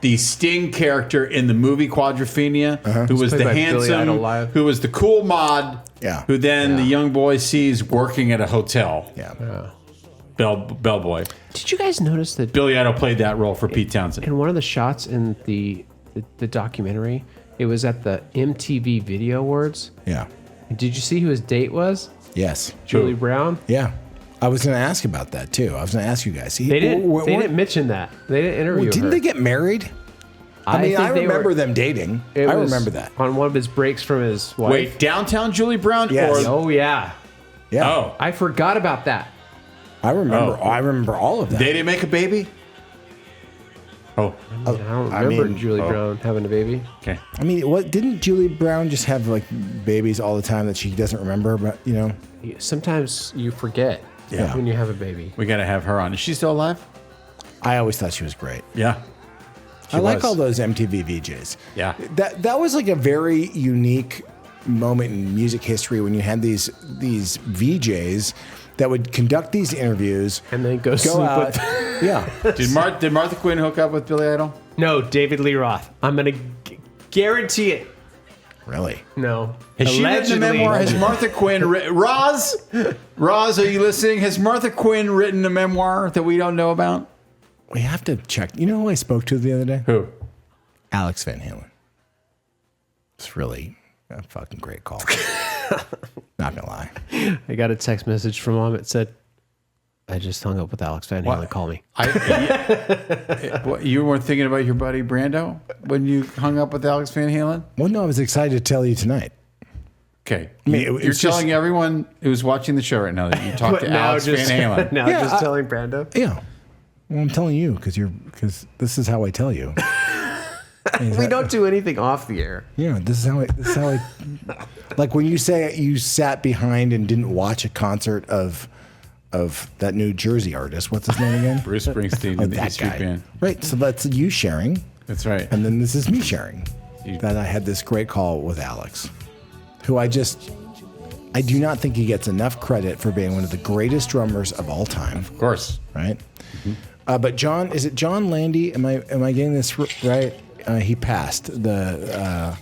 The Sting character in the movie Quadrophenia, who was played the by Billy Idol handsome, live. who was the cool mod, Yeah. who then the young boy sees working at a hotel. Yeah. Bellboy. Did you guys notice that Billy Idol played that role for Pete Townsend. in one of the shots in the documentary, it was at the MTV Video Awards? Yeah. Did you see who his date was? Yes. Julie Brown. Yeah. I was going to ask about that too. I was going to ask you guys. They didn't mention that. They didn't interview her. Didn't they get married? I mean, I think they remember were- them dating. It I was remember that. on one of his breaks from his wife. Wait, downtown Julie Brown? Yes. Or, Oh yeah, Yeah. oh, I forgot about that. I remember. Oh. I remember all of that. they didn't make a baby? Oh, I don't remember I mean, Julie Brown having a baby. okay. I mean, what didn't Julie Brown just have like babies all the time that she doesn't remember? But you know, Sometimes you forget Yeah. when you have a baby. We got to have her on. Is she still alive? I always thought she was great. Yeah. I like was. all those MTV VJs. Yeah. That was like a very unique moment in music history when you had these VJs that would conduct these interviews And then go sleep out. with. Yeah. Did Martha Quinn hook up with Billy Idol? No, David Lee Roth. I'm gonna guarantee it. Really? No. Has she written a Allegedly. memoir? Has Martha Quinn Roz, are you listening? Has Martha Quinn written a memoir that we don't know about? We have to check. You know who I spoke to the other day? Who? Alex Van Halen. It's really a fucking great call. Not gonna lie. I got a text message from him. It said, I just hung up with Alex Van Halen. Call me. What, you weren't thinking about your buddy Brando when you hung up with Alex Van Halen? Well, no, I was excited to tell you tonight. Okay. I mean, You're telling everyone who's watching the show right now that you talked to Alex Van Halen. Now just telling Brando? Yeah. Well, I'm telling you because this is how I tell you. We don't do anything off the air. Yeah, this is how I like when you say you sat behind and didn't watch a concert of that New Jersey artist. What's his name again? Bruce Springsteen and the that E Street guy. Band. Right. So that's you sharing. That's right. And then this is me sharing. That I had this great call with Alex, who I do not think he gets enough credit for being one of the greatest drummers of all time. Of course. Right. Mm-hmm. But John, is it John Landy? Am I getting this right? He passed, the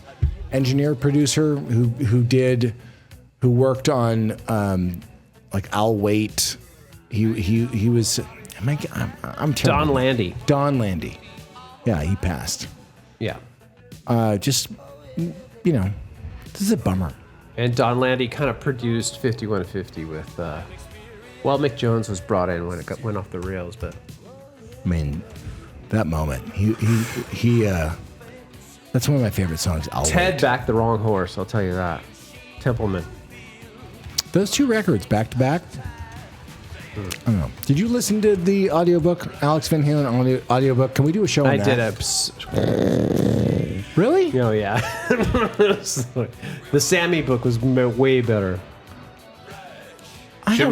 engineer producer who worked on like I'll Wait. He was. I'm terrible. Don Landy. Don Landy. Yeah, he passed. Yeah. Just this is a bummer. And Don Landy kind of produced 5150 with. Mick Jones was brought in when it went off the rails, but. I mean, that moment. He that's one of my favorite songs. Ted backed the wrong horse, I'll tell you that. Templeman. Those two records back to back. I don't know. Did you listen to the audiobook, Alex Van Halen audiobook? Can we do a show on I that? did Really? Oh, yeah. The Sammy book was way better. Should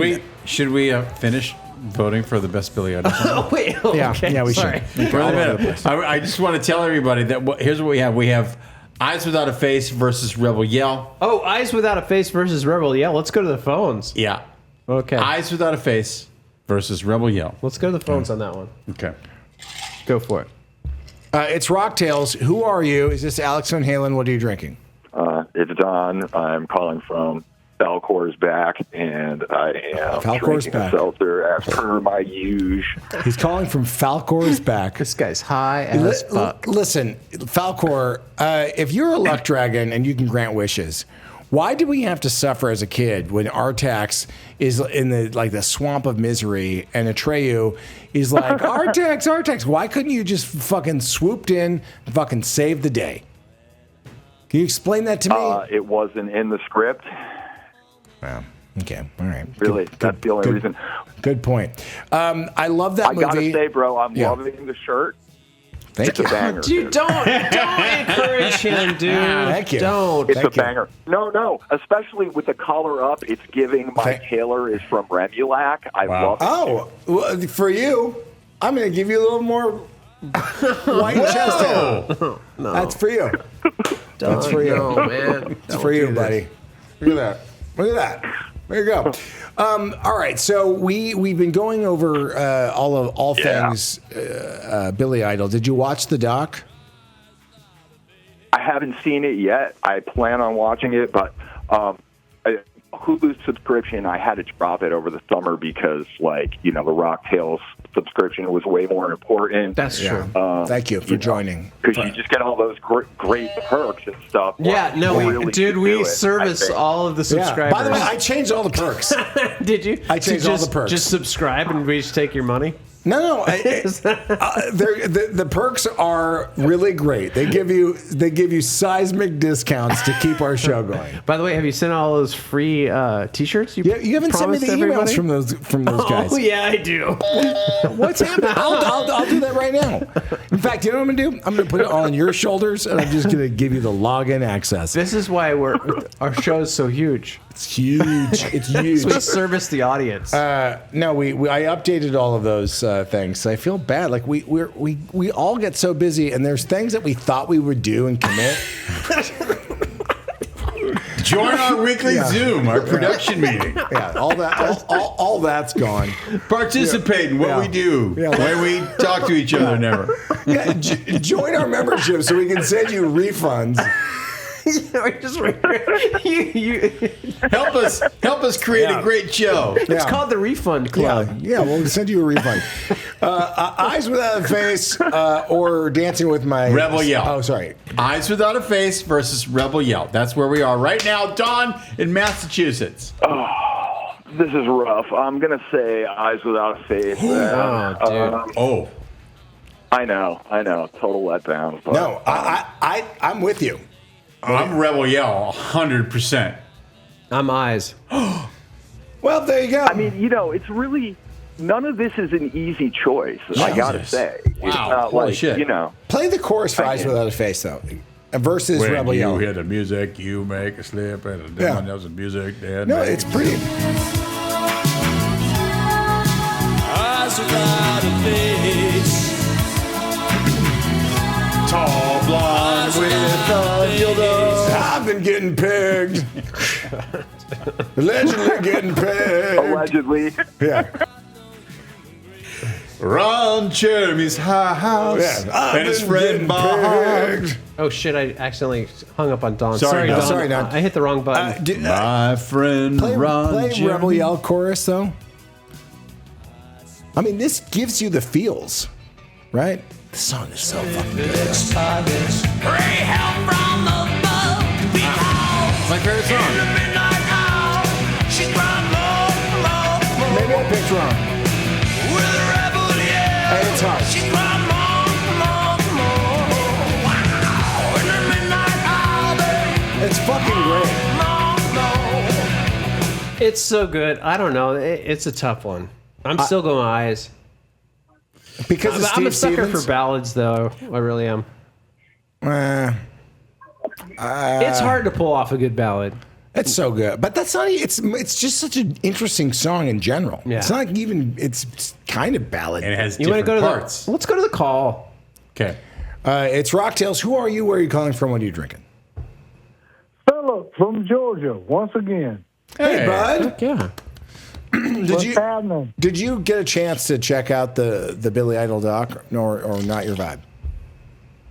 we finish voting for the best Billy Idol song? Oh, wait. Okay. Yeah, we Sorry. should. Wait a minute. I just want to tell everybody that here's what we have. We have Eyes Without a Face versus Rebel Yell. Oh, Eyes Without a Face versus Rebel Yell. Let's go to the phones. Yeah. Okay. Eyes Without a Face versus Rebel Yell. Let's go to the phones on that one. Okay. Go for it. It's Rocktails. Who are you? Is this Alex Van Halen? What are you drinking? It's Don. I'm calling from Falcor's back, and I am Falcor's drinking back. a seltzer as per my usual. He's calling from Falcor's back. This guy's high as fuck. Listen, Falcor, if you're a luck dragon and you can grant wishes, why do we have to suffer as a kid when Artax is in the swamp of misery and Atreyu is like, Artax, why couldn't you just fucking swooped in and fucking saved the day? Can you explain that to me? It wasn't in the script. Wow. Okay. All right. Really, that's the only reason. Good point. I love that movie. I gotta say, bro, I'm loving the shirt. Thank you. It's a banger. Dude, don't encourage him, dude. Thank you. Don't. It's a banger. No, especially with the collar up, it's giving my Taylor is from Remulac. I love it. Oh, well, for you, I'm going to give you a little more white chest hair. No. That's for you. That's for you. No, man. That's for you, buddy. Look at that. Look at that. There you go. All right, so we've been going over all things Billy Idol. Did you watch the doc? I haven't seen it yet. I plan on watching it, but Hulu's subscription, I had to drop it over the summer because, the Rocktails subscription was way more important. That's true. Thank you for joining. Because you just get all those great perks and stuff. Yeah, no, we service all of the subscribers. By the way, I changed all the perks. Did you? I changed all the perks. Just subscribe and we just take your money? No. The perks are really great. They give you seismic discounts to keep our show going. By the way, have you sent all those free T-shirts? You haven't sent me the emails from those guys. Oh yeah, I do. What's happening? I'll do that right now. In fact, you know what I'm gonna do? I'm gonna put it all on your shoulders, and I'm just gonna give you the login access. This is why our show is so huge. It's huge. It's huge. So we service the audience. No, I updated all of those things. I feel bad. Like we all get so busy, and there's things that we thought we would do and commit. Join our weekly Zoom, our production meeting. Yeah, all that's gone. Participate in what we do when we talk to each other. Never. Yeah, join our membership so we can send you refunds. Help us create a great show. It's called the Refund Club. Yeah, we'll send you a refund. Eyes Without a Face or Dancing with My... Rebel Yell. Oh, sorry. Eyes Without a Face versus Rebel Yell. That's where we are right now. Don in Massachusetts. Oh, this is rough. I'm going to say Eyes Without a Face. Oh. I know. Total letdown. But, No, I'm with you. I'm Rebel Yell, 100%. I'm Eyes. Well, there you go. I mean, it's really... None of this is an easy choice, I got to say. Wow. It's not Holy like, shit. Play the chorus for Eyes Without a Face, though. Versus When Rebel Yell. you hear the music, you make a slip, and no one knows the music. No, it's pretty... Eyes without a face. Tall blonde with a dildo. I've been getting pegged. Allegedly getting pegged. Allegedly. Yeah. Ron Jeremy's house. Yeah. And his friend Bob. Oh shit! I accidentally hung up on Don. Sorry, Don. Sorry, Don. I hit the wrong button. My friend Ron Play Jeremy. Rebel Yell chorus, though. I mean, this gives you the feels, right? The song is so fucking good. Pray help from above because My favorite song. in the midnight hour she cried more. Maybe I picked wrong. With a rebel yell. Hey, it's hard. She cried more. Wow. In the midnight hour It's fucking great. It's so good. I don't know. It's a tough one. I'm still going Eyes. Because of I'm a Steve sucker Stevens? for ballads, though. I really am. It's hard to pull off a good ballad. It's so good, but that's not. It's just such an interesting song in general. Yeah. It's not even. It's kind of ballad. And it has You want to different go to parts. let's go to the call. Okay. It's Rocktails. Who are you? Where are you calling from? What are you drinking? Philip from Georgia, once again. Hey, bud. Yeah. What's happening? Did you get a chance to check out the Billy Idol doc, or not your vibe?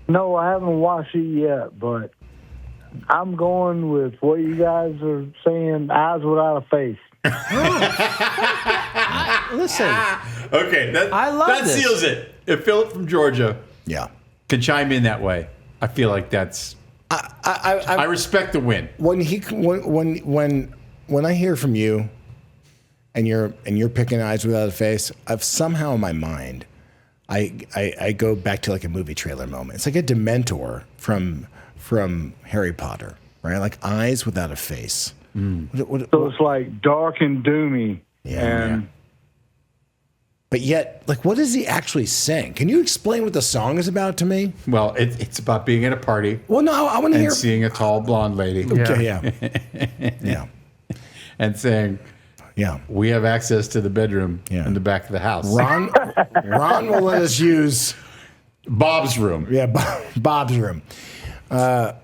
No, I haven't watched it yet, but I'm going with what you guys are saying, Eyes Without a Face. Listen. Okay. I love that this. seals it. If Philip from Georgia Yeah. can chime in that way, I feel like that's. I respect the win. When I hear from you, and you're picking Eyes Without a Face, I've somehow in my mind, I go back to like a movie trailer moment. It's like a Dementor from Harry Potter, right? Like Eyes Without a Face. So it's like dark and doomy. And But yet, like, what does he actually sing? Can you explain what the song is about to me? Well, it's about being at a party. Well, no, I want to and hear. seeing a tall blonde lady. Okay, yeah. Yeah. And saying, Yeah. we have access to the bedroom in the back of the house. Ron will let us use Bob's room. Yeah, Bob's room. But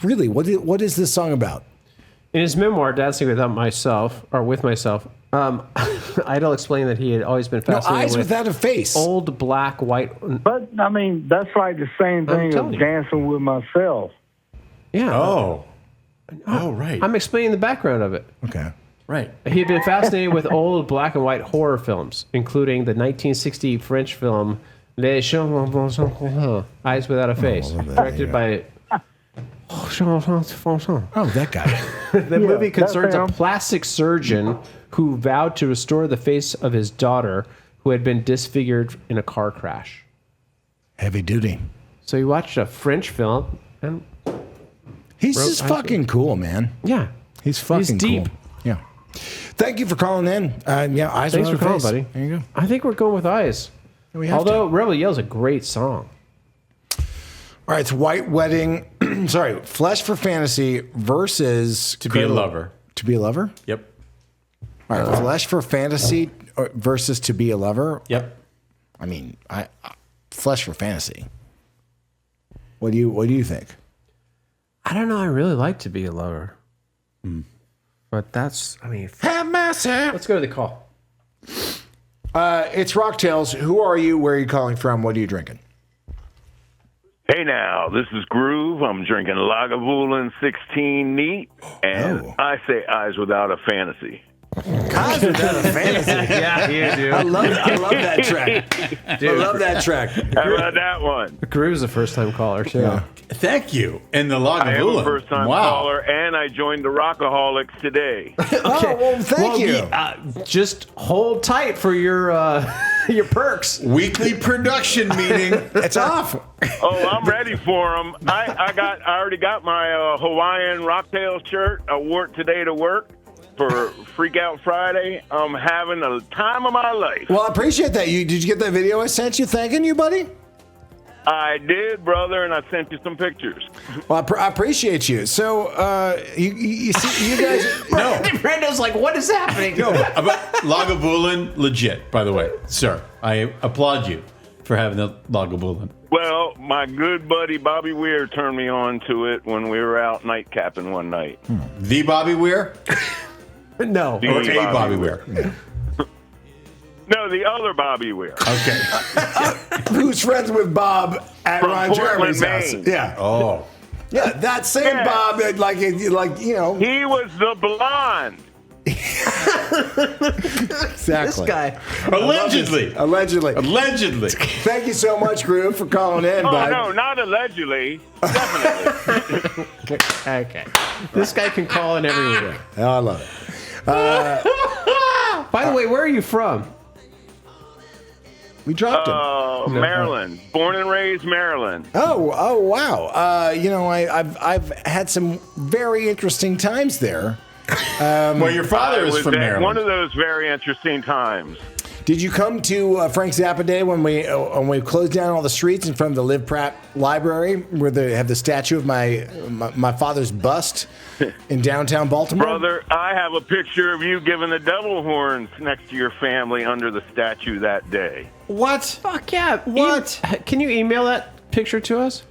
really, what is this song about? In his memoir, Dancing Without Myself, or With Myself, Idol explained that he had always been fascinated Eyes with Without a Face. Old black, white. But I mean, that's like the same thing as telling you. Dancing with Myself. Yeah. Oh, right. I'm explaining the background of it. Okay. Right. He had been fascinated with old black and white horror films, including the 1960 French film Les Eyes Without a Face, directed by. Oh, that guy. The movie concerns a him. plastic surgeon who vowed to restore the face of his daughter, who had been disfigured in a car crash. Heavy duty. So he watched a French film, and He's Wrote just Eyes fucking cool, man. yeah, He's fucking deep. cool. Yeah. Thank you for calling in. Yeah, Eyes Thanks Without for a calling, Face. buddy. There you go. I think we're going with Eyes. We have Although Rebel Yell's a great song. All right, it's White Wedding. Sorry, Flesh for Fantasy versus To Be a Lover. To Be a Lover. Yep. All right, Flesh for Fantasy versus To Be a Lover. Yep. I mean, Flesh for Fantasy. What do you think? I don't know. I really like To Be a Lover. But that's, I mean, Have mercy. let's go to the call. It's Rocktails. Who are you? Where are you calling from? What are you drinking? Hey now, this is Groove. I'm drinking Lagavulin 16 neat, and I say eyes without a fantasy. Eyes without a fantasy. Yeah, you do. I love that track. Dude. I love that track. How about that one? Groove's a first-time caller, too. Yeah. Thank you. And the Lagavulin. I am a first-time caller, and I joined the Rockaholics today. Okay. Oh, well, thank you. Just hold tight for your your perks. Weekly production meeting. It's off. Oh, I'm ready for them. I already got my Hawaiian Rocktails shirt. I wore it today to work for Freak Out Friday. I'm having the time of my life. Well, I appreciate that. Did you get that video I sent you thanking you, buddy? I did, brother, and I sent you some pictures. Well, I appreciate you. So, you see, you guys... No. Brando's like, what is happening? No, Lagavulin, legit, by the way. Sir, I applaud you for having the Lagavulin. Well, my good buddy Bobby Weir turned me on to it when we were out night capping one night. The Bobby Weir? No. The Or a Bobby Weir. Yeah. No, the other Bobby Weir. Okay. Who's friends with Bob at From Ron Portland, Jeremy's house? Maine. Yeah. Oh. Yeah, that same Yeah. Bob, like you know. He was the blonde. Exactly. This guy. Allegedly. Allegedly. Thank you so much, Groove, for calling in, Oh, bud. no, not allegedly. Definitely. Okay. This guy can call in everywhere. Oh, I love it. By the way, where are you from? We dropped him. Maryland. Born and raised Maryland. Oh, wow. You know, I've had some very interesting times there. Well, your father is from Maryland. One of those very interesting times. Did you come to Frank Zappa Day when we closed down all the streets in front of the Liv Pratt Library, where they have the statue of my father's bust in downtown Baltimore? Brother, I have a picture of you giving the devil horns next to your family under the statue that day. What? Fuck yeah. What? Can you email that picture to us?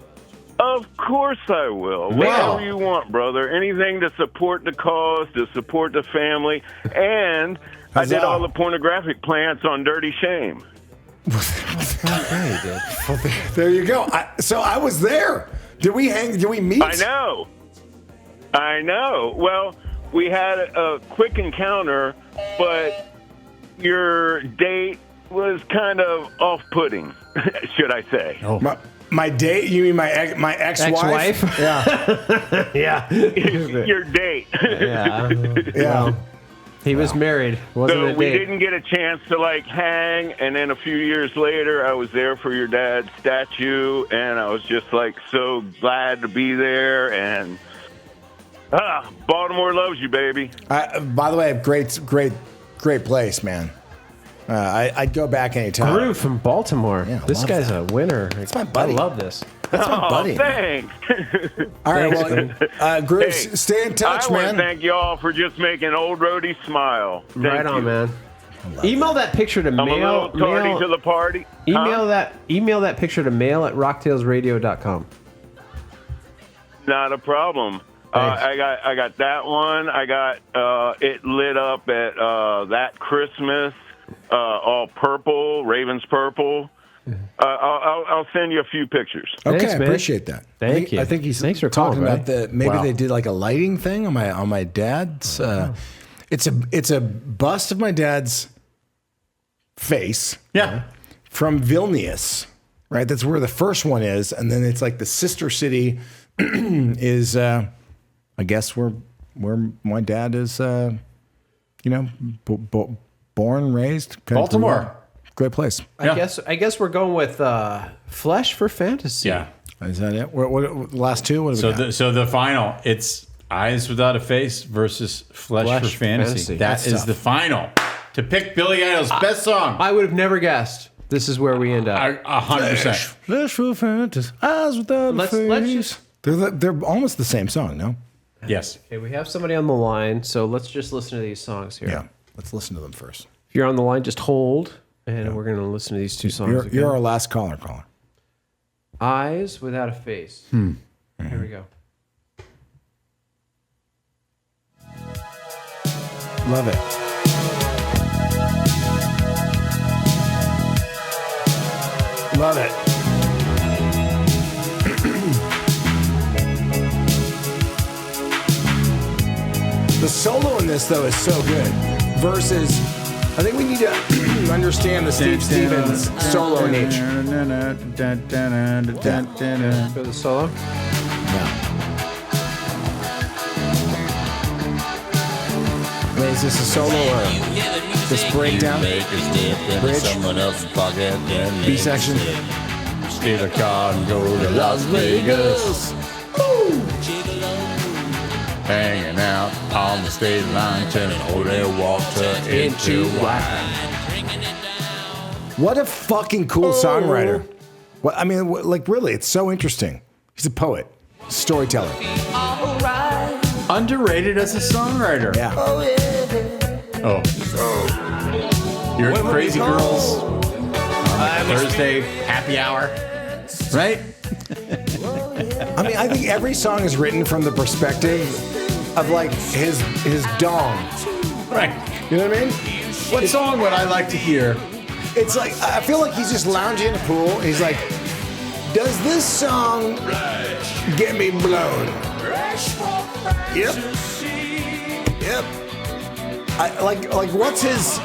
Of course I will. Whatever you want, brother. Anything to support the cause, to support the family, and I did all the pornographic plants on Dirty Shame. There you go. So I was there. Did we meet? I know. Well, we had a quick encounter, but your date was kind of off-putting, should I say. Oh. My date? You mean my ex-wife? Yeah. Yeah. Your date. Yeah. He was married, wasn't So it? we didn't get a chance to hang, and then a few years later, I was there for your dad's statue, and I was just so glad to be there. And Baltimore loves you, baby. By the way, great place, man. I'd go back anytime. Groove from Baltimore. Yeah, this guy's a winner. That's my buddy. I love this. That's my buddy. Thanks. All right, Groove, stay in touch, I want man. to thank y'all for just making Old Roadie smile. Thank Right on, you. man. Email that picture to I'm a little tardy to the party. Email that picture to mail@rocktailsradio.com. Not a problem. I got that one. I got it lit up at that Christmas, all purple, Ravens purple. I'll send you a few pictures. Okay, Thanks, I man. appreciate that. Thank you. I think he's Thanks for talking calling, about buddy. maybe Wow. they did a lighting thing on my dad's. It's a bust of my dad's face. Yeah. From Vilnius, right? That's where the first one is, and then it's the sister city is, I guess where my dad is, born, raised, Baltimore. Great place. I guess we're going with Flesh for Fantasy. Yeah. Is that it? What last two? What have we got? So the final, it's Eyes Without a Face versus Flesh for Fantasy. That is the final. To pick Billy Idol's best song. I would have never guessed. This is where we end up. 100%. Flesh for Fantasy, Eyes Without a Face. Let's just. They're almost the same song, no? Yes. Okay, we have somebody on the line, so let's just listen to these songs here. Yeah. Let's listen to them first. If you're on the line, just hold, and we're going to listen to these two songs. You're our last caller. Eyes Without a Face. Here we go. Love it. Love it. The solo in this, though, is so good. Versus, I think we need to understand the Steve Stevens solo in each. For the solo? Yeah. Wait, is this a solo or this breakdown? Bridge? B section? Steal a car and go to Las Vegas. Hanging out on the state line, turning holy water into wine. What a fucking cool songwriter. Well, I mean, like, really, it's so interesting. He's a poet, storyteller. Underrated as a songwriter. Yeah. Oh. You're at Crazy Girls on Thursday happy hour, right? I mean, I think every song is written from the perspective of, like, his dong. Right. You know what I mean? What song would I like to hear? It's like, I feel like he's just lounging in the pool. He's like, does this song get me blown? Yep. Yep. Like what's his...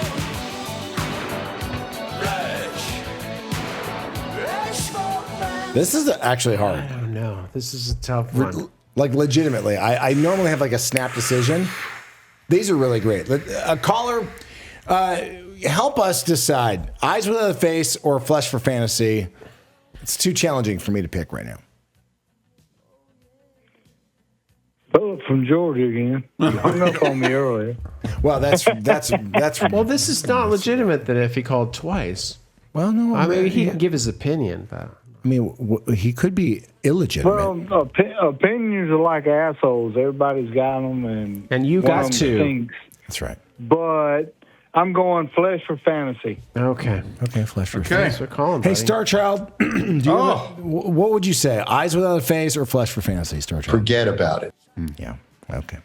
This is actually hard. I don't know. This is a tough one. Like, legitimately. I normally have, like, a snap decision. These are really great. A caller, help us decide. Eyes Without a Face or Flesh for Fantasy. It's too challenging for me to pick right now. Philip from Georgia again. You hung up on me earlier. Well, that's. Well, this is not legitimate then if he called twice. Well, no. I mean, he can give his opinion, but... I mean, he could be illegitimate. Well, opinions are like assholes. Everybody's got them, and you one got of them two. stinks. That's right. But I'm going Flesh for Fantasy. Okay. Okay, Flesh for Okay. Fantasy. Thanks for calling, Hey, buddy. Star Child, what would you say? Eyes Without a Face or Flesh for Fantasy, Star Child? Forget about it. Yeah, okay.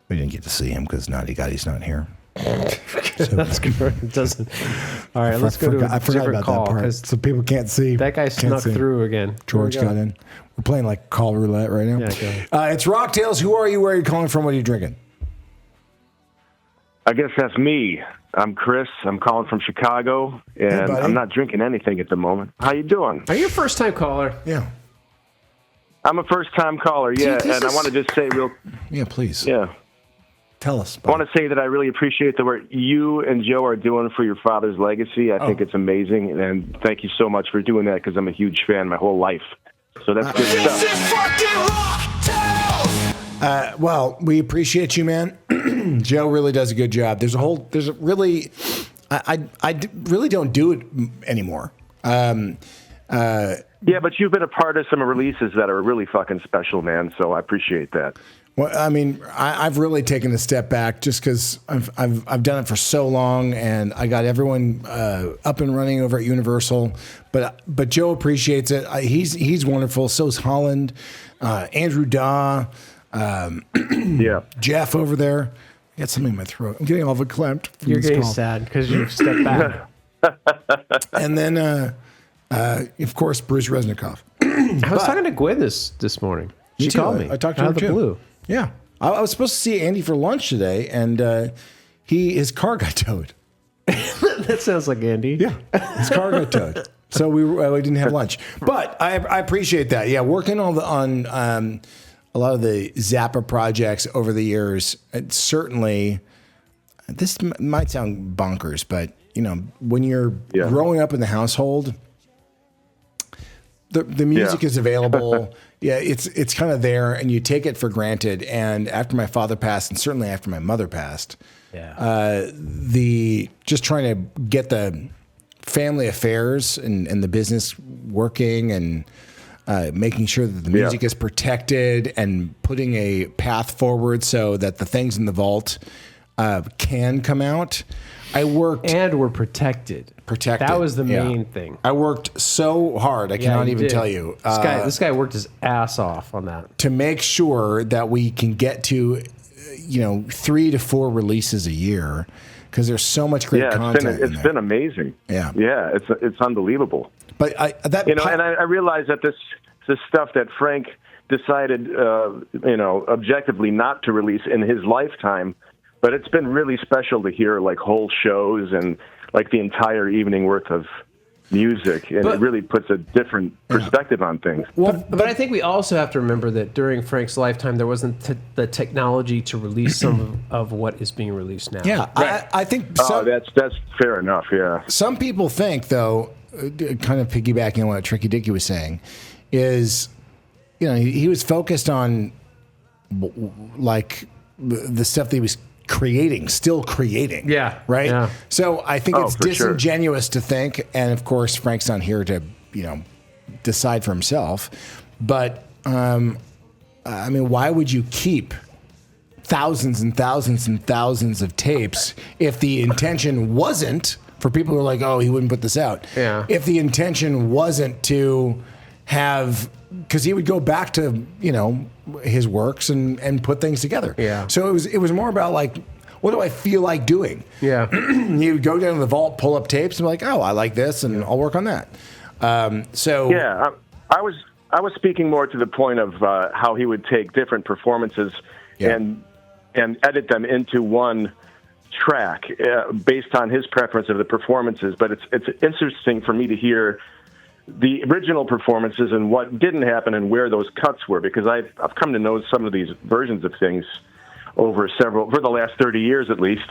We didn't get to see him because Naughty Gotti's not here. That's good. It doesn't. All right, let's go to a different call because so people can't see. that guy snuck through again. George Here we go. got in. We're playing like call roulette right now. Yeah, go ahead. It's Rocktails. Who are you? Where are you calling from? What are you drinking? I guess that's me. I'm Chris. I'm calling from Chicago, and buddy. I'm not drinking anything at the moment. How you doing? Are you a first-time caller? Yeah. I'm a first-time caller, yeah, Dude, and I want to just say Yeah, please. Yeah. Tell us. I want to say that I really appreciate the work you and Joe are doing for your father's legacy. I think it's amazing, and thank you so much for doing that because I'm a huge fan my whole life. So that's good stuff. Well, we appreciate you, man. Joe really does a good job. I really don't do it anymore. Yeah, but you've been a part of some releases that are really fucking special, man. So I appreciate that. Well, I mean, I've really taken a step back just because I've done it for so long, and I got everyone up and running over at Universal. But Joe appreciates it. He's wonderful. So is Holland, Andrew Daw, yeah, Jeff over there. I got something in my throat. I'm getting all verklempt. You're getting sad because you've stepped back. And then, of course, Bruce Resnikoff. I was talking to Gwen this morning. She called me. I talked to her out of the too. blue. Yeah, I was supposed to see Andy for lunch today, and his car got towed. That sounds like Andy. Yeah, his car got towed, so we didn't have lunch. But I appreciate that. Yeah, working on a lot of the Zappa projects over the years. It certainly, this might sound bonkers, but when you're growing up in the household, the music is available. Yeah, it's kind of there, and you take it for granted. And after my father passed, and certainly after my mother passed, just trying to get the family affairs and the business working, and making sure that the music is protected, and putting a path forward so that the things in the vault can come out. I worked and we're protected. That was the main thing. I worked so hard. I cannot even tell you. This guy worked his ass off on that to make sure that we can get to, 3 to 4 releases a year, because there's so much great content. It's been amazing. Yeah, it's unbelievable. But and I realize that this stuff that Frank decided, objectively not to release in his lifetime. But it's been really special to hear like whole shows and like the entire evening worth of music, and it really puts a different perspective on things. Well, but I think we also have to remember that during Frank's lifetime, there wasn't the technology to release some of what is being released now. Yeah, I think that's fair enough. Yeah, some people think, though, kind of piggybacking on what Tricky Dicky was saying, is he was focused on like the stuff that he was still creating. Yeah. Right? Yeah. So I think it's disingenuous to think, and of course Frank's not here to, decide for himself, but why would you keep thousands and thousands and thousands of tapes if the intention wasn't, for people who are like, oh, he wouldn't put this out. Yeah. If the intention wasn't to have, because he would go back to, his works and put things together. Yeah. So it was more about like, what do I feel like doing? Yeah. You would go down to the vault, pull up tapes, and be like, oh, I like this, and I'll work on that. I was speaking more to the point of how he would take different performances and edit them into one track based on his preference of the performances. But it's interesting for me to hear the original performances and what didn't happen and where those cuts were, because I've come to know some of these versions of things for the last 30 years at least,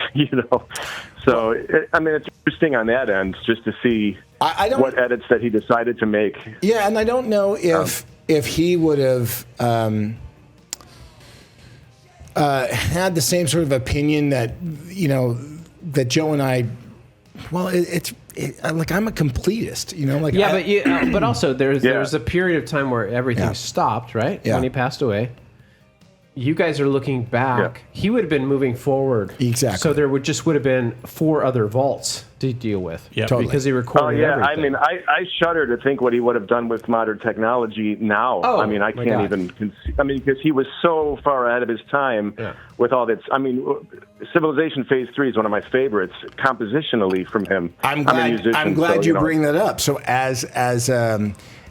So, it's interesting on that end just to see what edits that he decided to make. Yeah, and I don't know if he would have had the same sort of opinion that, that Joe and I, well, like I'm a completist, but also there's a period of time where everything stopped, right? Yeah. When he passed away. You guys are looking back. Yeah. He would have been moving forward. Exactly. So there would have been 4 other vaults to deal with. Yeah, totally. Because he recorded everything. I shudder to think what he would have done with modern technology now. Oh, I can't even conceive. Because he was so far ahead of his time with all that. Civilization Phase 3 is one of my favorites compositionally from him. I'm glad you bring that up. So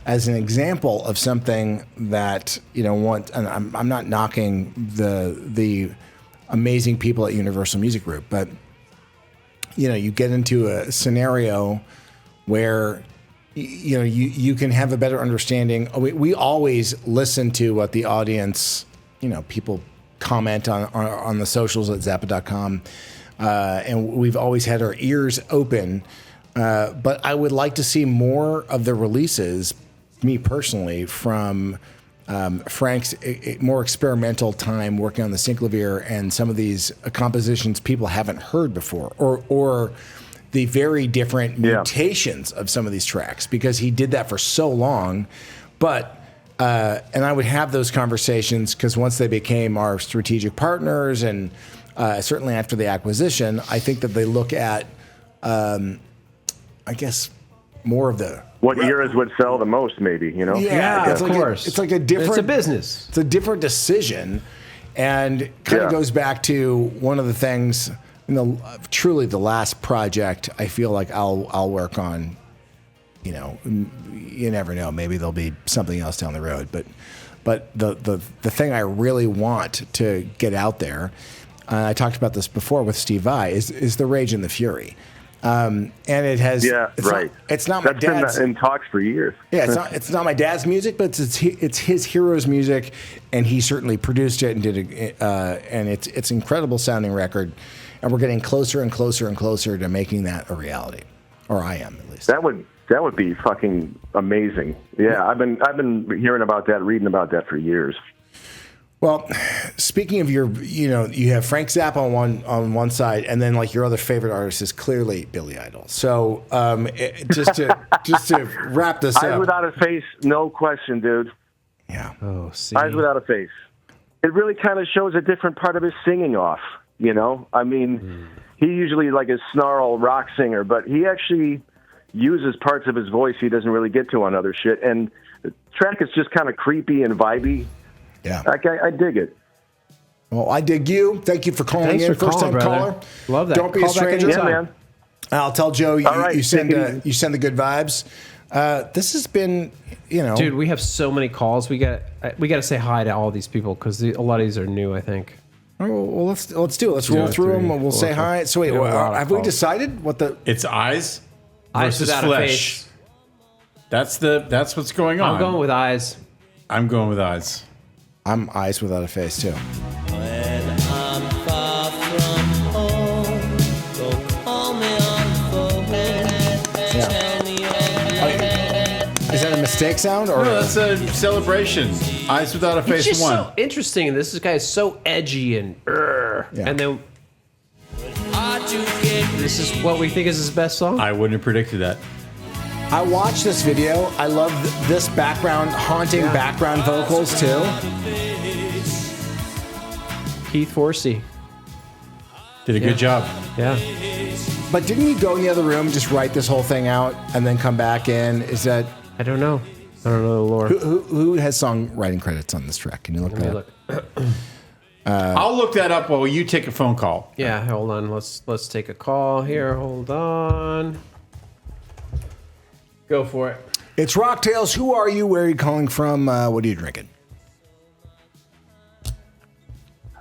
as an example of something that, and I'm not knocking the amazing people at Universal Music Group, but, you get into a scenario where, you can have a better understanding. We always listen to what the audience, people comment on the socials at Zappa.com, and we've always had our ears open. But I would like to see more of the releases, me personally, from Frank's more experimental time working on the synclavier and some of these compositions people haven't heard before, or the very different mutations of some of these tracks, because he did that for so long. But and I would have those conversations because once they became our strategic partners, and certainly after the acquisition, I think that they look at, I guess, more of the what eras would sell the most, maybe, Yeah, of course. It's like a different. It's a business. It's a different decision, and kind of goes back to one of the things. Truly, the last project I feel like I'll work on. You never know. Maybe there'll be something else down the road, but the thing I really want to get out there, I talked about this before with Steve Vai, is the Rage and the Fury. And it has, it's not my dad's. That's been in talks for years. Yeah, it's not my dad's music, but it's his hero's music, and he certainly produced it and did it. And it's an incredible sounding record, and we're getting closer and closer and closer to making that a reality, or I am at least. That would be fucking amazing. Yeah, I've been hearing about that, reading about that for years. Well, speaking of you have Frank Zappa on one side, and then like your other favorite artist is clearly Billy Idol. So just to wrap this up, Eyes Without a Face, no question, dude. Yeah. Oh, see. Eyes Without a Face. It really kind of shows a different part of his singing off. He usually like a snarl rock singer, but he actually uses parts of his voice he doesn't really get to on other shit, and the track is just kind of creepy and vibey. Yeah, I dig it. Well, I dig you. Thank you for calling in. First time caller. Love that. Don't be a stranger. Yeah, man. I'll tell Joe you send the good vibes. This has been, Dude, we have so many calls. We got to say hi to all these people because a lot of these are new, I think. Oh, well, let's do it. Let's roll through them and we'll say hi. So wait, have we decided what the? It's eyes Eyes versus without a flesh. face. That's what's going on. I'm going with eyes. I'm going with eyes. I'm eyes without a face too. When I'm far from home, don't call me on the phone. Tell me Is that a mistake sound or? No, that's a celebration. Eyes without a It's face just one. so interesting. This guy is so edgy and and then this is what we think is his best song. I wouldn't have predicted that. I watched this video. I love this background, haunting background vocals too. Keith Forsey did a good job. Yeah. But didn't he go in the other room, just write this whole thing out, and then come back in? Is that? I don't know. I don't know the lore. Who has songwriting credits on this track? Can you look that up? I'll look that up while you take a phone call. Yeah, hold on. Let's take a call here. Hold on. Go for it. It's Rocktails. Who are you? Where are you calling from? What are you drinking?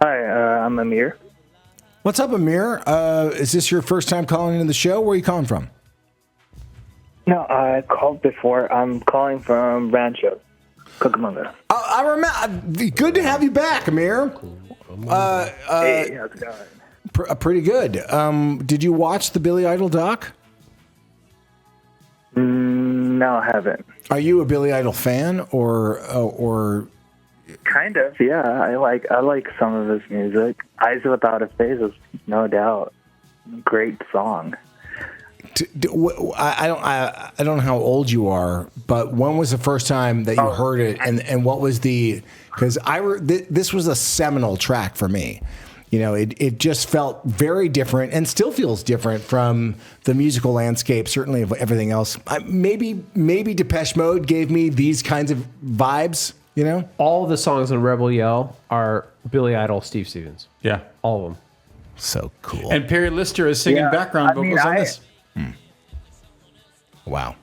Hi, I'm Amir. What's up, Amir? Is this your first time calling into the show? Where are you calling from? No, I called before. I'm calling from Rancho, Cucamonga. I remember. Good to have you back, Amir. Hey, how's it going? Pretty good. Did you watch the Billy Idol doc? No, I haven't. Are you a Billy Idol fan or? Kind of, yeah. I like some of his music. Eyes Without a Face is no doubt great song. I don't know how old you are, but when was the first time that you heard it, and what was the? Because this was a seminal track for me. It just felt very different, and still feels different from the musical landscape. Certainly of everything else. Maybe Depeche Mode gave me these kinds of vibes. All the songs on Rebel Yell are Billy Idol, Steve Stevens. Yeah, all of them. So cool. And Perry Lister is singing background vocals on this. Wow.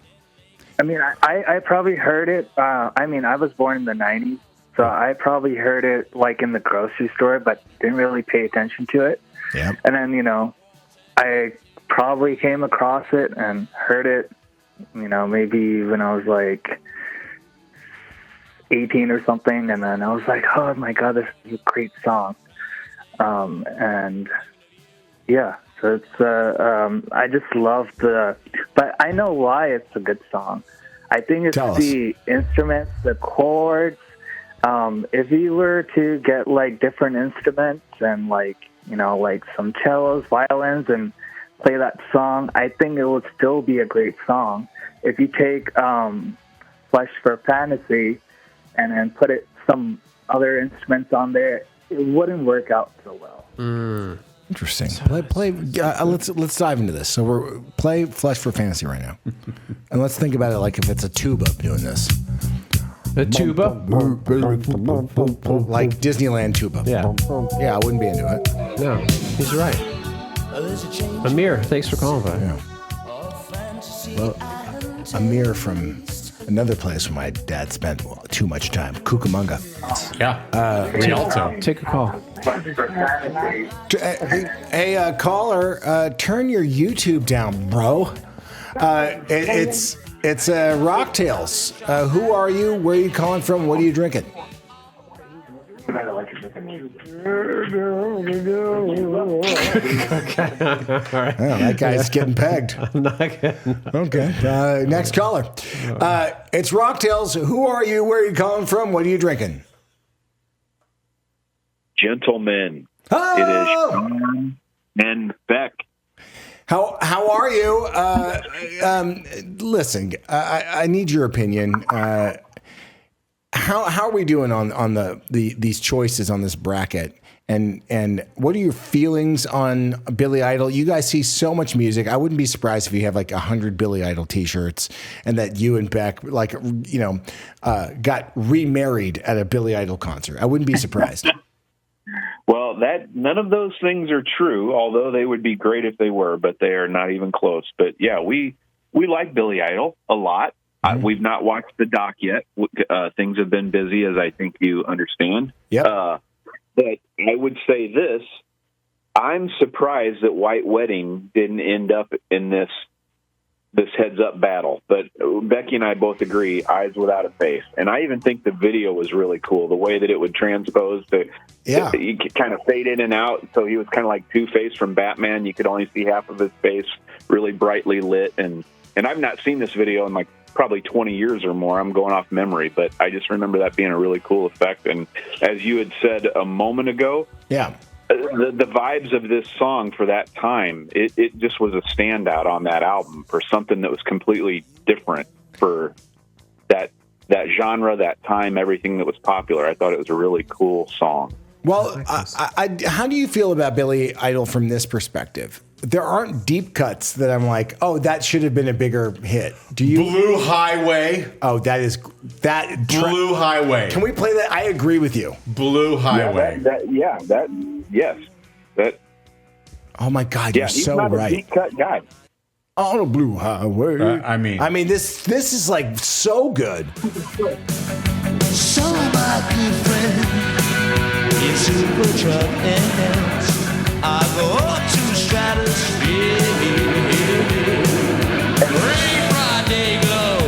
I mean, I probably heard it. I was born in the 90s, so I probably heard it like in the grocery store, but didn't really pay attention to it. Yeah. And then, I probably came across it and heard it, maybe when I was like 18 or something, and then I was like, oh my God, this is a great song. And yeah, so it's, I just love but I know why it's a good song. I think it's the instruments, the chords. If you were to get like different instruments and like some cellos, violins, and play that song, I think it would still be a great song. If you take Flesh for Fantasy and then put some other instruments on there, it wouldn't work out so well. Interesting. Play. Let's dive into this. So we're play Flesh for Fantasy right now, and let's think about it like if it's a tuba doing this. A tuba, like Disneyland tuba. Yeah, I wouldn't be into it. No, he's right. Amir, thanks for calling by. Yeah. Well, Amir from another place where my dad spent too much time, Cucamonga. Yeah. Rialto. Take a call. Hey, caller, turn your YouTube down, bro. It's Rocktails. Who are you? Where are you calling from? What are you drinking? That guy's getting pegged. I'm not kidding. Okay. Next caller. It's Rocktails. Who are you? Where are you calling from? What are you drinking? Gentlemen, Oh! it is Sean and Beck. How are you? Listen, I need your opinion. How are we doing on these choices on this bracket? And what are your feelings on Billy Idol? You guys see so much music. I wouldn't be surprised if you have like 100 Billy Idol T-shirts, and that you and Beck got remarried at a Billy Idol concert. I wouldn't be surprised. Well, none of those things are true, although they would be great if they were, but they are not even close. But yeah, we like Billy Idol a lot. We've not watched the doc yet. Things have been busy, as I think you understand. Yeah. But I would say this. I'm surprised that White Wedding didn't end up in this heads-up battle. But Becky and I both agree, Eyes Without a Face. And I even think the video was really cool, the way that it would transpose. You could kind of fade in and out. So he was kind of like Two-Face from Batman. You could only see half of his face, really brightly lit. And I've not seen this video in like probably 20 years or more. I'm going off memory. But I just remember that being a really cool effect. And as you had said a moment ago, the vibes of this song for that time, it just was a standout on that album for something that was completely different for that genre, that time, everything that was popular. I thought it was a really cool song. Well, how do you feel about Billy Idol from this perspective? There aren't deep cuts that I'm like, oh, that should have been a bigger hit. Do you? Blue Highway. Oh, that. Blue Highway. Can we play that? I agree with you. Blue Highway. Yes. Oh my God, you're he's so not right. A deep cut guy. On a blue highway. I mean, this is like so good. So my good friend, in super truck and I go up to stratosphere. Rain, Friday glow,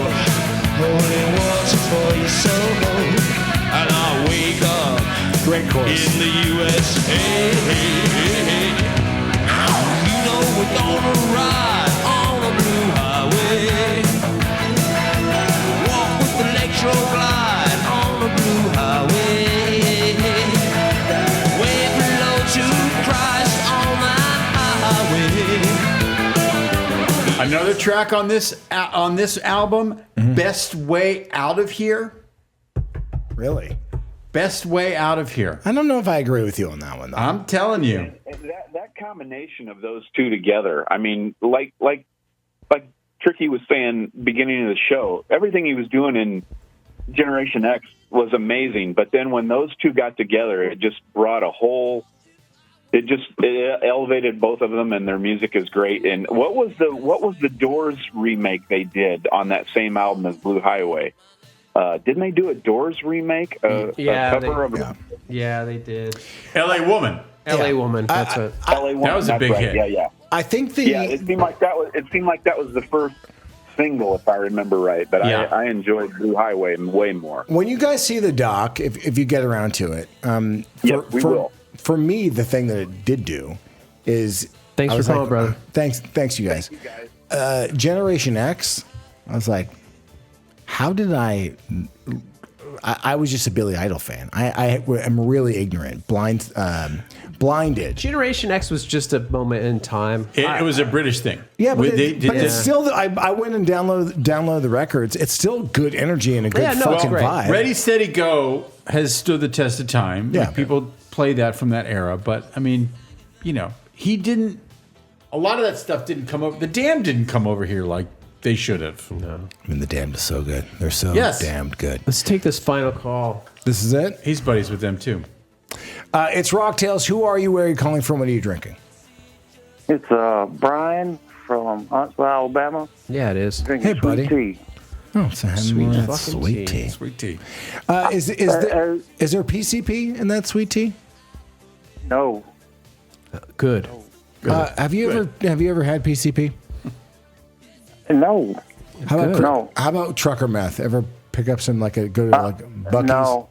holy water for your soul, and I wake up great chorus in the USA. You know we're gonna ride on a blue highway, walk with the electro glide on a blue highway. Another track on this album, Best Way Out of Here. Really? Best Way Out of Here. I don't know if I agree with you on that one, though. I'm telling you. And that combination of those two together, I mean, like Tricky was saying beginning of the show, everything he was doing in Generation X was amazing. But then when those two got together, it just brought it elevated both of them, and their music is great. And what was the Doors remake they did on that same album as Blue Highway? Didn't they do a Doors remake? Yeah, they did. L.A. Woman. L.A. Woman. That's it. L.A. Woman. That was a big hit. Yeah. I think it seemed like that was the first single, if I remember right. But I enjoyed Blue Highway way more. When you guys see the doc, if you get around to it, we will. For me, the thing that it did do is... Thanks for calling, brother. Thanks, you guys. Generation X, I was like, how did I was just a Billy Idol fan. I am really ignorant, blinded. Generation X was just a moment in time. It was a British thing. Yeah, but it's still. I went and download the records. It's still good energy and a good fucking vibe. Ready, Steady, Go has stood the test of time. Yeah, people play that from that era. But I mean, he didn't. A lot of that stuff didn't come over. The Damned didn't come over here like they should have. No. I mean, the Damned is so good. They're so damned good. Let's take this final call. This is it? He's buddies with them, too. It's Rocktails. Who are you? Where are you calling from? What are you drinking? It's Brian from Huntsville, Alabama. Yeah, it is. Drinking hey, buddy. Tea. Oh, it's a sweet tea. Sweet tea. Is there PCP in that sweet tea? No. Good. Have you ever had PCP? No. How about trucker meth? Ever pick up some go to Buc-ee's? No.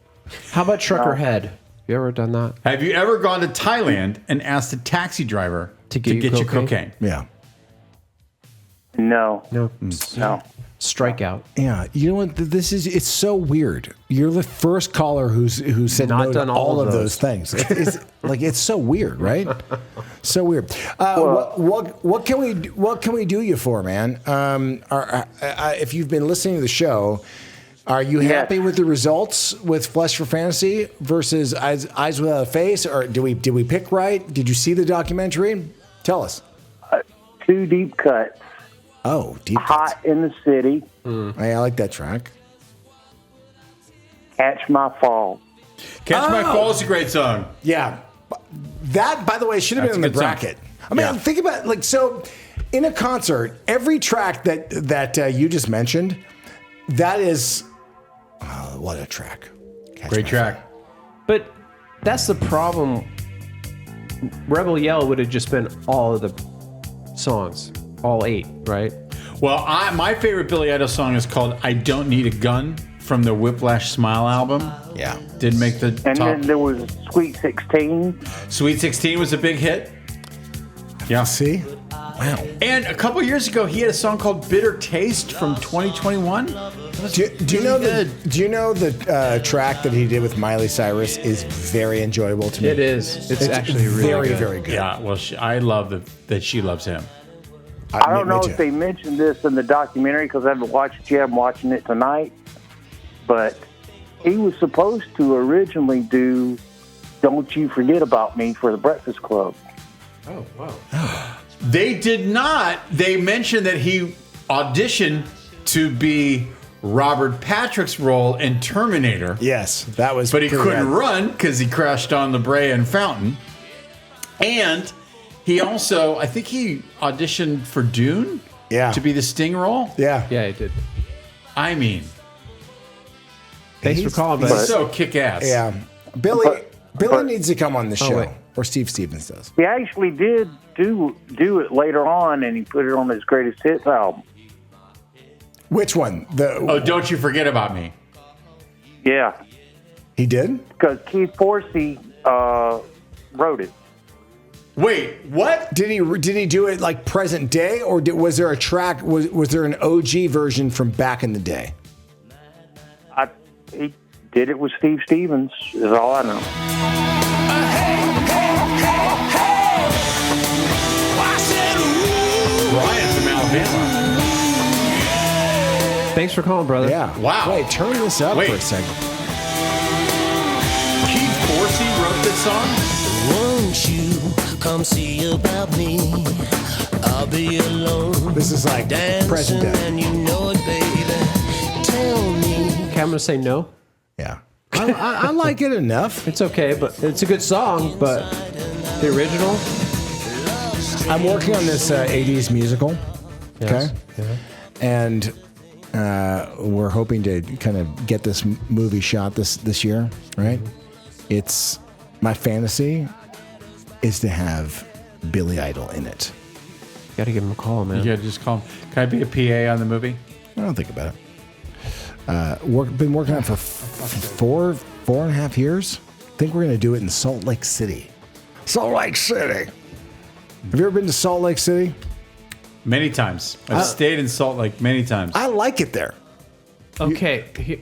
How about trucker head? You ever done that? Have you ever gone to Thailand and asked a taxi driver to get you cocaine? Yeah. No. No. Strikeout. Yeah, you know what? It's so weird. You're the first caller who said Not no done to all all of of those things. It's so weird, right? So weird. What can we do you for, man? If you've been listening to the show, are you happy with the results with Flesh for Fantasy versus Eyes Without a Face, or did we pick right? Did you see the documentary? Tell us. 2 deep cuts. Oh, deep Hot in the City. Hey, I like that track. Catch My Fall. Catch My Fall is a great song. Yeah. That, by the way, should have been in the bracket. I mean, think about so in a concert, every track that you just mentioned, that is what a track. Great track. But that's the problem. Rebel Yell would have just been all of the songs, all 8, right? Well, my favorite Billy Idol song is called "I Don't Need a Gun" from the Whiplash Smile album. Yeah, did make the And top. then there was Sweet 16. Sweet 16 was a big hit. Yeah. See? Wow. And a couple years ago, he had a song called "Bitter Taste" from 2021. Do you know the track that he did with Miley Cyrus is very enjoyable to me? It is. It's actually really very, good. very good. Yeah, well, I love that she loves him. I don't know if they mentioned this in the documentary because I haven't watched it yet. I'm watching it tonight. But he was supposed to originally do "Don't You Forget About Me" for the Breakfast Club. Oh, wow. They did not. They mentioned that he auditioned to be Robert Patrick's role in Terminator. Yes, that was. But he pretty couldn't rad. run because he crashed on the Brea and Fountain. And he also, I think he auditioned for Dune. Yeah. To be the Sting role. Yeah. Yeah, he did. I mean, Thanks for calling, he's buddy. so kick ass. Yeah, Billy needs to come on the show, wait. or Steve Stevens does. He actually did do it later on, and he put it on his greatest hits album. Which one? Don't You Forget About Me. Yeah, he did because Keith Forsey wrote it. Wait, what? Did he do it like present day, or was there a track? Was there an OG version from back in the day? He did it with Steve Stevens, is all I know. Brian from Alabama. Thanks for calling, brother. Yeah. Wow. Wait, turn this up Wait. for a second. Keith Forsey wrote this song? Won't you come see about me? I'll be alone. This is like present day. And you know it, baby. Tell me. Okay, I'm going to say no. Yeah. I like it enough. It's okay, but it's a good song, but the original? I'm working on this 80s musical. Yes. Okay. Yeah. And we're hoping to kind of get this movie shot this year, right? It's my fantasy is to have Billy Idol in it. Got to give him a call, man. You gotta just call him. Can I be a PA on the movie? I don't think about it. Been working on it for four and a half years. I think we're going to do it in Salt Lake City. Salt Lake City. Have you ever been to Salt Lake City? Many times. I've stayed in Salt Lake many times. I like it there. Okay.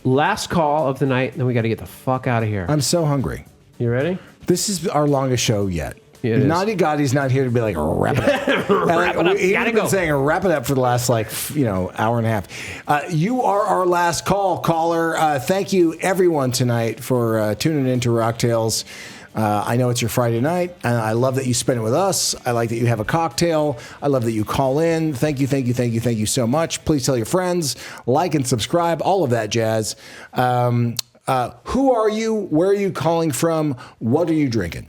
Last call of the night, then we got to get the fuck out of here. I'm so hungry. You ready? This is our longest show yet. Yeah, it is. Naughty Gotti's not here to be like, wrap it up. Wrap it up. He's Gotta been go. saying wrap it up for the last hour and a half. You are our last caller. Thank you everyone tonight for tuning in to Rocktails. I know it's your Friday night, and I love that you spend it with us. I like that you have a cocktail. I love that you call in. Thank you so much. Please tell your friends, like and subscribe, all of that jazz. Who are you? Where are you calling from? What are you drinking?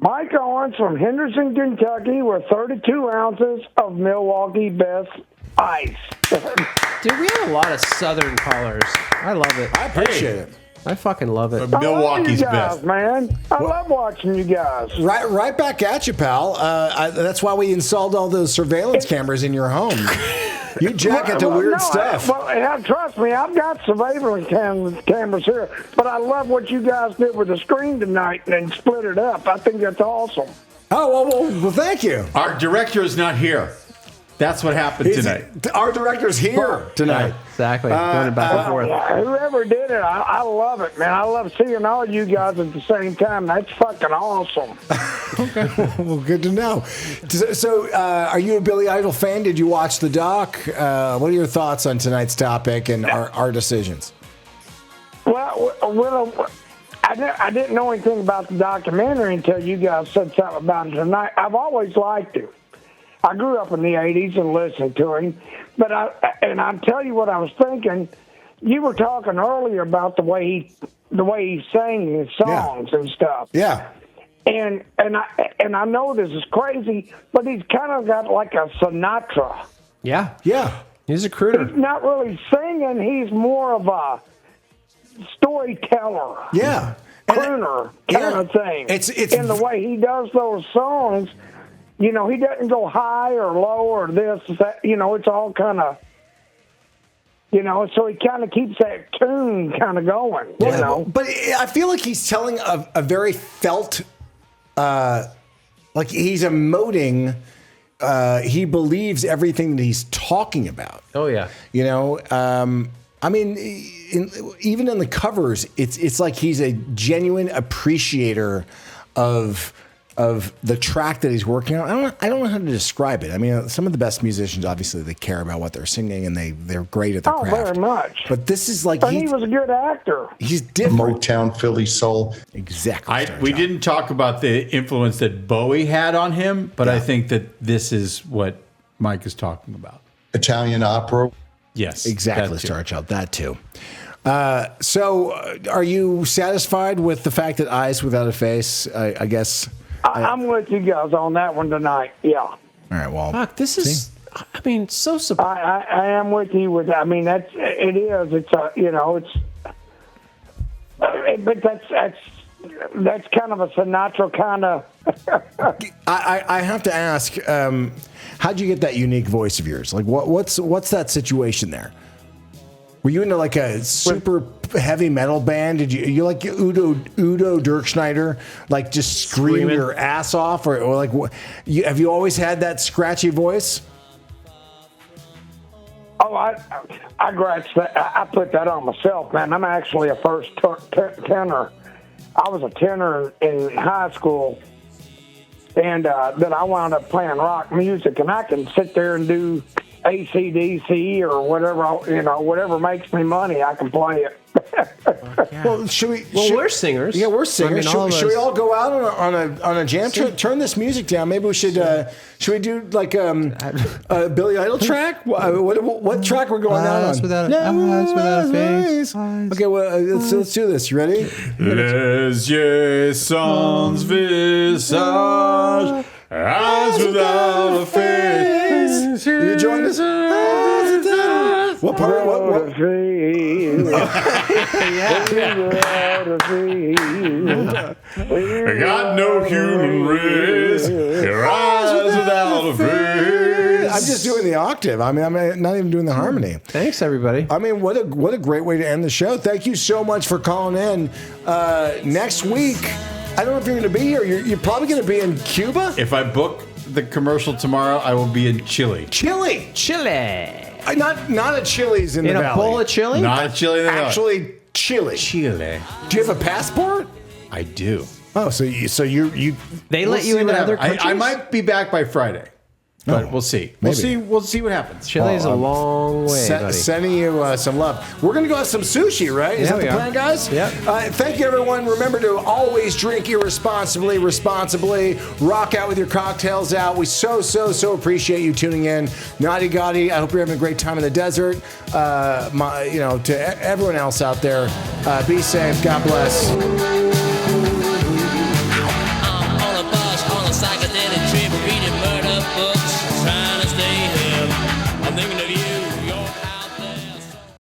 Mike Owens from Henderson, Kentucky, with 32 ounces of Milwaukee Best Ice. Dude, we have a lot of Southern callers. I love it. I appreciate it. I fucking love it. I love you guys, man. I love watching you guys. Right back at you, pal. That's why we installed all those surveillance cameras in your home. You jack into weird stuff. Trust me, I've got surveillance cameras here, but I love what you guys did with the screen tonight and split it up. I think that's awesome. Oh, well, thank you. Our director is not here. That's what happened tonight. Our director's here tonight. Exactly. Going back and forth. Whoever did it, I love it, man. I love seeing all you guys at the same time. That's fucking awesome. Okay. Well, good to know. So, are you a Billy Idol fan? Did you watch the doc? What are your thoughts on tonight's topic and our decisions? Well, I didn't know anything about the documentary until you guys said something about it tonight. I've always liked him. I grew up in the 80s and listened to him. But I'll tell you what I was thinking. You were talking earlier about the way he sang his songs and stuff. Yeah. And I know this is crazy, but he's kind of got like a Sinatra Yeah. Yeah. He's a crooner. He's not really singing. He's more of a storyteller. Yeah. Crooner kind of thing. It's in the way he does those songs. You know, he doesn't go high or low or this, that. You know, it's all kind of, you know, so he kind of keeps that tune kind of going, you know. But I feel like he's telling a very felt, like he's emoting. He believes everything that he's talking about. Oh, yeah. You know, I mean, even in the covers, it's like he's a genuine appreciator of the track that he's working on. I don't know how to describe it. I mean, some of the best musicians, obviously, they care about what they're singing and they're great at their craft. Oh, very much. But this is like and he was a good actor. He's different. Motown, Philly soul. Exactly. We didn't talk about the influence that Bowie had on him, but I think that this is what Mike is talking about. Italian opera. Yes. Exactly, Star Child. That too. So, are you satisfied with the fact that Eyes Without a Face, I guess... I'm with you guys on that one tonight. Yeah. All right. Well, fuck, this is. I mean, so surprised. I am with you with. I mean, it is. It's you know, it's. But that's kind of a Sinatra kind of. I have to ask, how'd you get that unique voice of yours? Like, what's that situation there? Were you into like a super heavy metal band? Did you like Udo Dirkschneider, like just scream your ass off, or like have you always had that scratchy voice? Oh, I scratched that. I put that on myself, man. I'm actually a first tenor. I was a tenor in high school, and then I wound up playing rock music, and I can sit there and do AC/DC or whatever, you know, whatever makes me money, I can play it. Well, should we? We're singers. Yeah, we're singers. I mean, should we all go out on a jam? Turn this music down. Maybe we should. Should we do like a Billy Idol track? What track we're going out on? Eyes Without a Face. Okay, well, let's do this. You ready? Les yeux sans visage, eyes without a face. You join us? What part? What? I got no human race. Your eyes without a face. I'm just doing the octave. I mean, I'm not even doing the harmony. Thanks, everybody. I mean, what a great way to end the show. Thank you so much for calling in. Next week, I don't know if you're going to be here. You're probably going to be in Cuba. If I book the commercial tomorrow, I will be in Chile. Chile. Not a Chili's in the valley. In a bowl of chili? Not a Chile in the valley. Actually, Chile. Chile. Do you have a passport? I do. Oh, so you They let you into other countries? I might be back by Friday. But we'll see. We'll see what happens. Chile is a long way, buddy. Sending you some love. We're going to go have some sushi, right? Is that the plan, guys? Yep. Thank you, everyone. Remember to always drink irresponsibly, responsibly. Rock out with your cocktails out. We so appreciate you tuning in. Nadi Gotti, I hope you're having a great time in the desert. To everyone else out there, be safe. God bless.